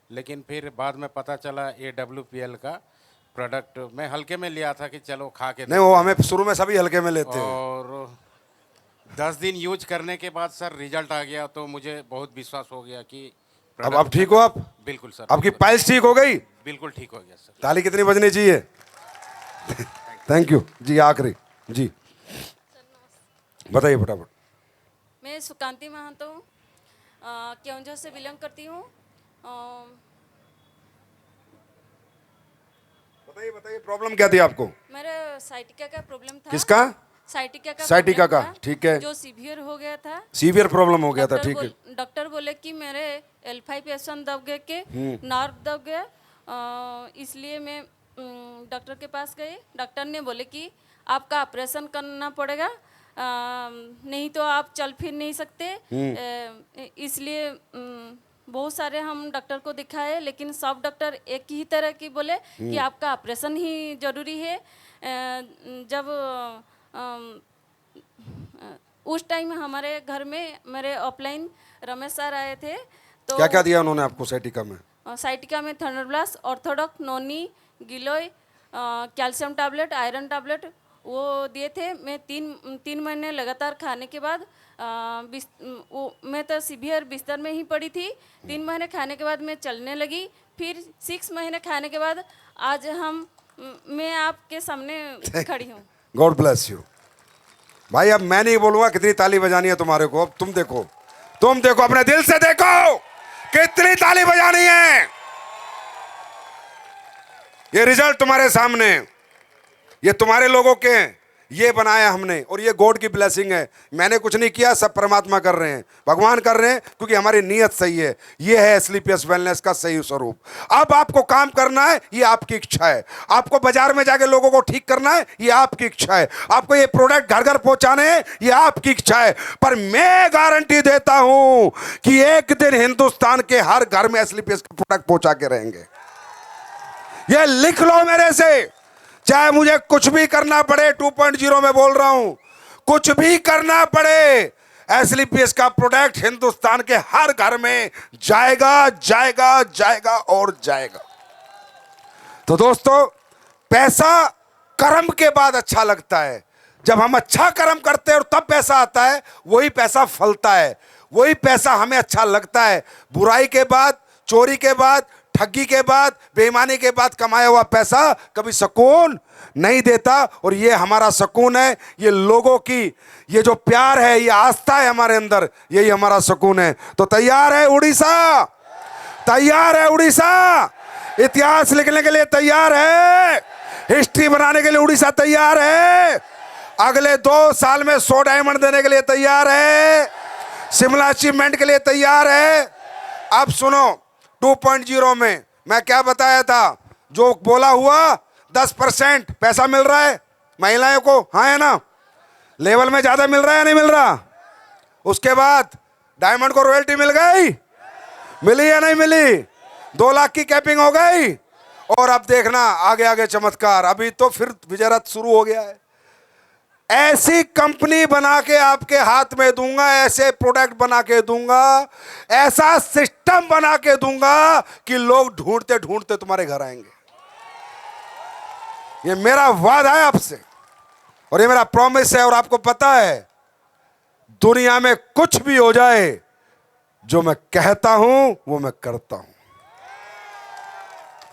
लेकिन फिर बाद में पता चला AWPL का प्रोडक्ट मैं हल्के में लिया था कि चलो खा के नहीं, वो हमें शुरू में सभी हल्के में लेते हैं। और 10 दिन यूज करने के बाद सर रिजल्ट आ गया तो मुझे बहुत विश्वास हो गया कि अब ठीक हो आप? बिल्कुल सर, आपकी बिल्कुल। पाइल्स ठीक हो गई? बिल्कुल ठीक हो गया सर। ताली कितनी बजनी चाहिए? थैंक यू जी। आखिरी जी बताइए फटाफट। मैं सुकांति महंतो हूँ, केवंझर से बिलोंग करती हूँ। बताइए बताइए, प्रॉब्लम क्या थी आपको? मेरा साइटिका का प्रॉब्लम था। किसका? साइटिका का, problem था, ठीक है। जो सीवियर हो गया था। सीवियर प्रॉब्लम हो गया था, ठीक है। डॉक्टर बोले कि मेरे L5S1 दब गए के नर्व दब गया। इसलिए मैं डॉक्टर के पास गए। डॉक्टर ने बोले कि आपका ऑपरेशन करना पड़ेगा, नहीं तो आप चल फिर नहीं सकते। इसलिए बहुत सारे हम डॉक्टर को दिखाए, लेकिन सब डॉक्टर एक ही तरह की बोले कि आपका ऑपरेशन ही जरूरी है। जब उस टाइम हमारे घर में मेरे ऑफलाइन रमेश सर आए थे, तो क्या क्या दिया उन्होंने आपको साइटिका में? साइटिका में थर्नोब्लास्ट, ऑर्थोडॉक्स, नोनी, गिलोय, कैल्शियम टैबलेट, आयरन टैबलेट वो दिए थे। मैं तीन महीने लगातार खाने के बाद मैं तो सीवियर बिस्तर में ही पड़ी थी। 3 महीने खाने के बाद मैं चलने लगी। फिर 6 महीने खाने के बाद आज मैं आपके सामने खड़ी हूँ। गॉड ब्लेस यू भाई। अब मैं नहीं बोलूंगा कितनी ताली बजानी है तुम्हारे को। अब तुम देखो अपने दिल से देखो कितनी ताली बजानी है। ये रिजल्ट तुम्हारे सामने, ये तुम्हारे लोगों के हैं, ये बनाया हमने और ये गॉड की ब्लेसिंग है। मैंने कुछ नहीं किया, सब परमात्मा कर रहे हैं, भगवान कर रहे हैं, क्योंकि हमारी नीयत सही है। ये है एस्लीपियस वेलनेस का सही स्वरूप। अब आपको काम करना है, ये आपकी इच्छा है। आपको बाजार में जाके लोगों को ठीक करना है, ये आपकी इच्छा है। आपको ये प्रोडक्ट घर घर पहुंचाने हैं, ये आपकी इच्छा है। पर मैं गारंटी देता हूं कि एक दिन हिंदुस्तान के हर घर में एस्लीपियस के प्रोडक्ट पहुंचा के रहेंगे। ये लिख लो मेरे से, चाहे मुझे कुछ भी करना पड़े। 2.0 में बोल रहा हूं, कुछ भी करना पड़े, एस्लीपियस का प्रोडक्ट हिंदुस्तान के हर घर में जाएगा जाएगा जाएगा और जाएगा। तो दोस्तों, पैसा कर्म के बाद अच्छा लगता है। जब हम अच्छा कर्म करते हैं और तब पैसा आता है, वही पैसा फलता है, वही पैसा हमें अच्छा लगता है। बुराई के बाद, चोरी के बाद, ठगी के बाद, बेईमानी के बाद कमाया हुआ पैसा कभी सुकून नहीं देता। और ये हमारा सुकून है, ये लोगों की ये जो प्यार है, ये आस्था है हमारे अंदर, यही हमारा सुकून है। तो तैयार है उड़ीसा? तैयार है उड़ीसा? इतिहास लिखने के लिए तैयार है? हिस्ट्री बनाने के लिए उड़ीसा तैयार है? अगले 2 साल में 100 डायमंड देने के लिए तैयार है? शिमला अचीवमेंट के लिए तैयार है? अब सुनो, 2.0 में मैं क्या बताया था? जो बोला हुआ 10% पैसा मिल रहा है महिलाओं को, हाँ है ना? लेवल में ज्यादा मिल रहा है या नहीं मिल रहा? उसके बाद डायमंड को रॉयल्टी मिल गई, मिली या नहीं मिली? 2 लाख की कैपिंग हो गई। और अब देखना आगे आगे चमत्कार। अभी तो फिर विजय रथ शुरू हो गया है। ऐसी कंपनी बना के आपके हाथ में दूंगा, ऐसे प्रोडक्ट बना के दूंगा, ऐसा सिस्टम बना के दूंगा कि लोग ढूंढते ढूंढते तुम्हारे घर आएंगे। ये मेरा वादा है आपसे और ये मेरा प्रॉमिस है। और आपको पता है, दुनिया में कुछ भी हो जाए, जो मैं कहता हूं वो मैं करता हूं,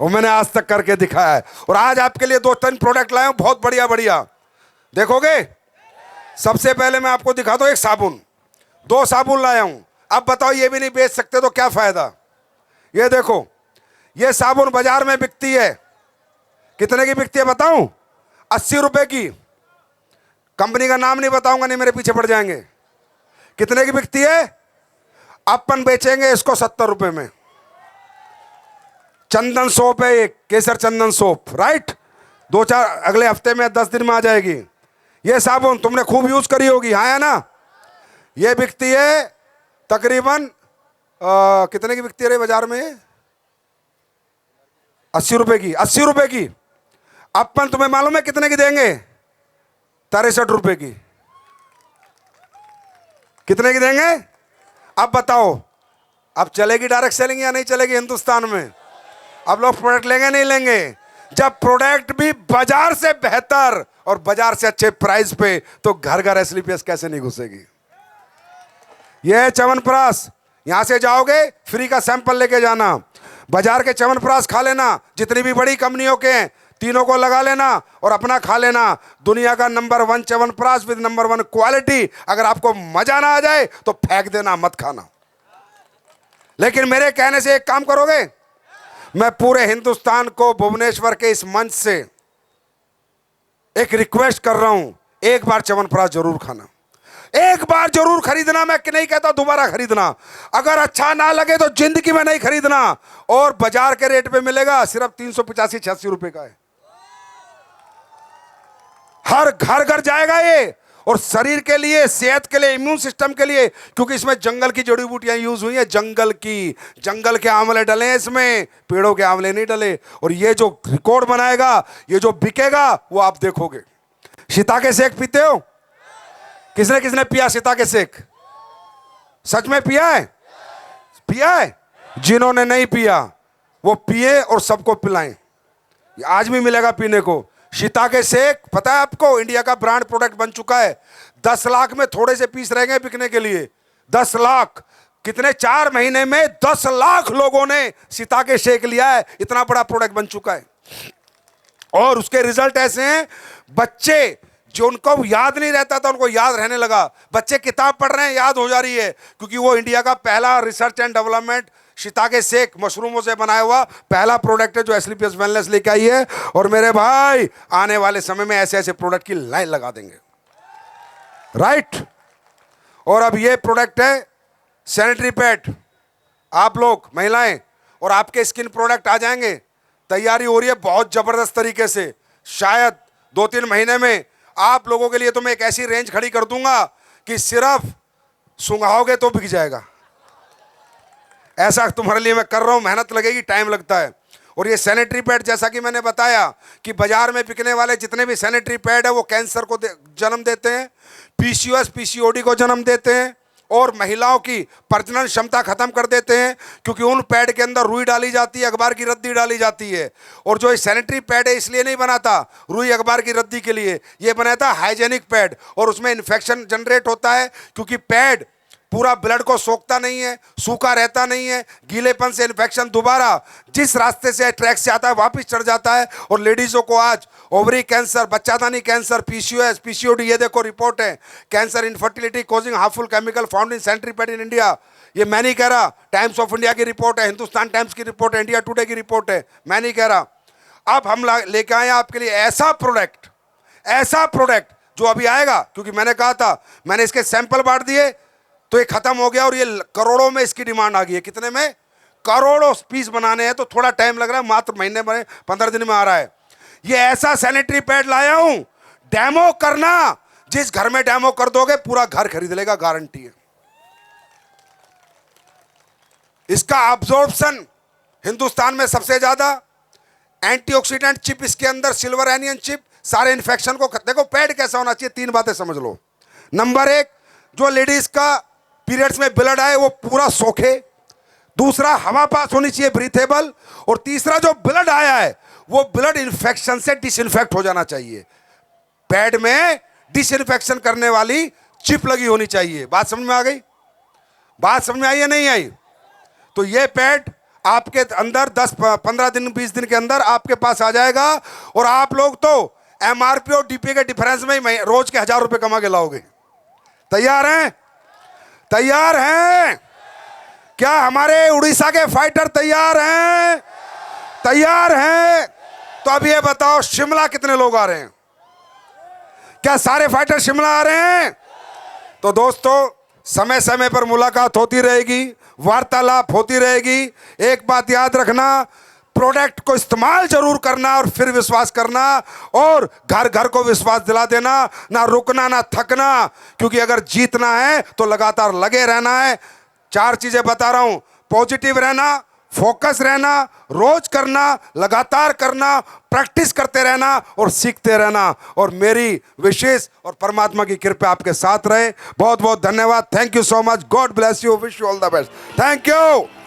वो मैंने आज तक करके दिखाया है। और आज आपके लिए 2-3 प्रोडक्ट लाया हूं, बहुत बढ़िया बढ़िया। देखोगे? सबसे पहले मैं आपको दिखाता हूं एक साबुन। 2 साबुन लाया हूं। अब बताओ, ये भी नहीं बेच सकते तो क्या फायदा? ये देखो, ये साबुन बाजार में बिकती है, कितने की बिकती है बताऊं? 80 रुपए की। कंपनी का नाम नहीं बताऊंगा, नहीं मेरे पीछे पड़ जाएंगे। कितने की बिकती है? अपन बेचेंगे इसको 70 रुपए में। चंदन सोप है एक, केसर चंदन सोप, राइट। 2-4 अगले हफ्ते में 10 दिन में आ जाएगी। ये साबुन तुमने खूब यूज करी होगी, हाँ है ना। ये बिकती है तकरीबन कितने की बिकती है रे बाजार में? 80 रुपए की। 80 रुपए की। अपन तुम्हें मालूम है कितने की देंगे? 63 रुपए की। कितने की देंगे? अब बताओ, अब चलेगी डायरेक्ट सेलिंग या नहीं चलेगी हिंदुस्तान में? अब लोग प्रोडक्ट लेंगे नहीं लेंगे? जब प्रोडक्ट भी बाजार से बेहतर और बाजार से अच्छे प्राइस पे, तो घर घर एसलीपीएस कैसे नहीं घुसेगी? यह है च्यवनप्राश। यहां से जाओगे फ्री का सैंपल लेके जाना, बाजार के च्यवनप्राश खा लेना, जितनी भी बड़ी कंपनियों के हैं तीनों को लगा लेना और अपना खा लेना। दुनिया का number 1 chyawanprash with number 1 quality. अगर आपको मजा ना आ जाए तो फेंक देना, मत खाना। लेकिन मेरे कहने से एक काम करोगे? मैं पूरे हिंदुस्तान को भुवनेश्वर के इस मंच से एक रिक्वेस्ट कर रहा हूं, एक बार च्यवनप्राश जरूर खाना, एक बार जरूर खरीदना। मैं नहीं कहता दोबारा खरीदना, अगर अच्छा ना लगे तो जिंदगी में नहीं खरीदना। और बाजार के रेट पे मिलेगा, सिर्फ 385-86 रुपए का है। हर घर घर जाएगा ये, और शरीर के लिए, सेहत के लिए, इम्यून सिस्टम के लिए, क्योंकि इसमें जंगल की जड़ी बूटियां यूज हुई हैं। जंगल के आंवले डले हैं इसमें, पेड़ों के आंवले नहीं डले। और ये जो रिकॉर्ड बनाएगा, ये जो बिकेगा, वो आप देखोगे। सीता शेक पीते हो? किसने किसने पिया सीता के शेक? सच में पिया है? पिया है? जिन्होंने नहीं पिया वो पिए और सबको पिलाएं। आज भी मिलेगा पीने को। सीता के शेक पता है आपको, इंडिया का ब्रांड प्रोडक्ट बन चुका है। 10 लाख में थोड़े से पीस रह गए बिकने के लिए। 10 लाख कितने 4 महीने में 10 लाख लोगों ने सीता के शेक लिया है। इतना बड़ा प्रोडक्ट बन चुका है। और उसके रिजल्ट ऐसे हैं, बच्चे जो उनको याद नहीं रहता था उनको याद रहने लगा। बच्चे किताब पढ़ रहे हैं, याद हो जा रही है, क्योंकि वो इंडिया का पहला रिसर्च एंड डेवलपमेंट सीता के शेक मशरूमों से बनाया हुआ पहला प्रोडक्ट है जो एसलीपीएस वेलनेस लेके आई है। और मेरे भाई आने वाले समय में ऐसे ऐसे प्रोडक्ट की लाइन लगा देंगे, राइट। और अब ये प्रोडक्ट है सैनिटरी पैड। आप लोग महिलाएं और आपके स्किन प्रोडक्ट आ जाएंगे। तैयारी हो रही है बहुत जबरदस्त तरीके से। शायद 2-3 महीने में आप लोगों के लिए तो मैं एक ऐसी रेंज खड़ी कर दूंगा कि सिर्फ सुंघाओगे तो बिक जाएगा। ऐसा तुम्हारे लिए मैं कर रहा हूं, मेहनत लगेगी, टाइम लगता है। और ये सैनिटरी पैड, जैसा कि मैंने बताया कि बाजार में बिकने वाले जितने भी सैनिटरी पैड है वो कैंसर को जन्म देते हैं, पीसीओएस पीसीओडी को जन्म देते हैं, और महिलाओं की प्रजनन क्षमता खत्म कर देते हैं, क्योंकि उन पैड के अंदर रुई डाली जाती है, अखबार की रद्दी डाली जाती है। और जो ये सैनिटरी पैड है इसलिए नहीं बनाता रुई अखबार की रद्दी के लिए, ये बनाता हाइजेनिक पैड। और उसमें इन्फेक्शन जनरेट होता है, क्योंकि पैड पूरा ब्लड को सोखता नहीं है, सूखा रहता नहीं है। गीलेपन से इन्फेक्शन दोबारा जिस रास्ते से ट्रैक से आता है वापस चढ़ जाता है। और लेडीजों को आज ओवरी कैंसर, बच्चादानी कैंसर, पीसीओएस पीसीओडी, ये देखो रिपोर्ट है, cancer infertility causing harmful chemical found in sanitary pad in India. ये मैं नहीं कह रहा, टाइम्स ऑफ इंडिया की रिपोर्ट है, हिंदुस्तान टाइम्स की रिपोर्ट है, इंडिया टुडे की रिपोर्ट है, मैं नहीं कह रहा। अब हम लेके आए आपके लिए ऐसा प्रोडक्ट जो अभी आएगा, क्योंकि मैंने कहा था, मैंने इसके सैंपल बांट दिए तो ये खत्म हो गया, और ये करोड़ों में इसकी डिमांड आ गई है। कितने में? करोड़ों पीस बनाने हैं, तो थोड़ा टाइम लग रहा है, मात्र महीने में 15 दिन में आ रहा है। ये ऐसा सैनिटरी पैड लाया हूं, डेमो करना, जिस घर में डेमो कर दोगे पूरा घर खरीद लेगा, गारंटी है। इसका अब्जॉर्प्शन हिंदुस्तान में सबसे ज्यादा, एंटीऑक्सीडेंट चिप इसके अंदर, सिल्वर एनियन चिप, सारे इन्फेक्शन को देखो। पैड कैसा होना चाहिए, 3 बातें समझ लो। नंबर 1, जो लेडीज का पीरियड्स में ब्लड आए वो पूरा सोखे। दूसरा, हवा पास होनी चाहिए, ब्रीथेबल। और तीसरा, जो ब्लड आया है वो ब्लड इन्फेक्शन से डिसइंफेक्ट हो जाना चाहिए। पैड में डिसइंफेक्शन करने वाली चिप लगी होनी चाहिए। बात समझ में आ गई? बात समझ में आई या नहीं आई? तो ये पैड आपके अंदर 10-15 दिन 20 दिन के अंदर आपके पास आ जाएगा। और आप लोग तो एमआरपी और डीपी के डिफरेंस में ही रोज के 1000 रुपए कमा के लाओगे। तैयार हैं? तैयार हैं? क्या हमारे उड़ीसा के फाइटर तैयार हैं? तैयार हैं? तो अब ये बताओ, शिमला कितने लोग आ रहे हैं? क्या सारे फाइटर शिमला आ रहे हैं? तो दोस्तों, समय समय पर मुलाकात होती रहेगी, वार्तालाप होती रहेगी। एक बात याद रखना, प्रोडक्ट को इस्तेमाल जरूर करना और फिर विश्वास करना, और घर घर को विश्वास दिला देना, ना रुकना ना थकना, क्योंकि अगर जीतना है तो लगातार लगे रहना है। 4 चीजें बता रहा हूं, पॉजिटिव रहना, फोकस रहना, रोज करना, लगातार करना, प्रैक्टिस करते रहना और सीखते रहना, और मेरी विशेष और परमात्मा की कृपा आपके साथ रहे। बहुत बहुत धन्यवाद। Thank you so much. God bless you. Wish you all the best. Thank you.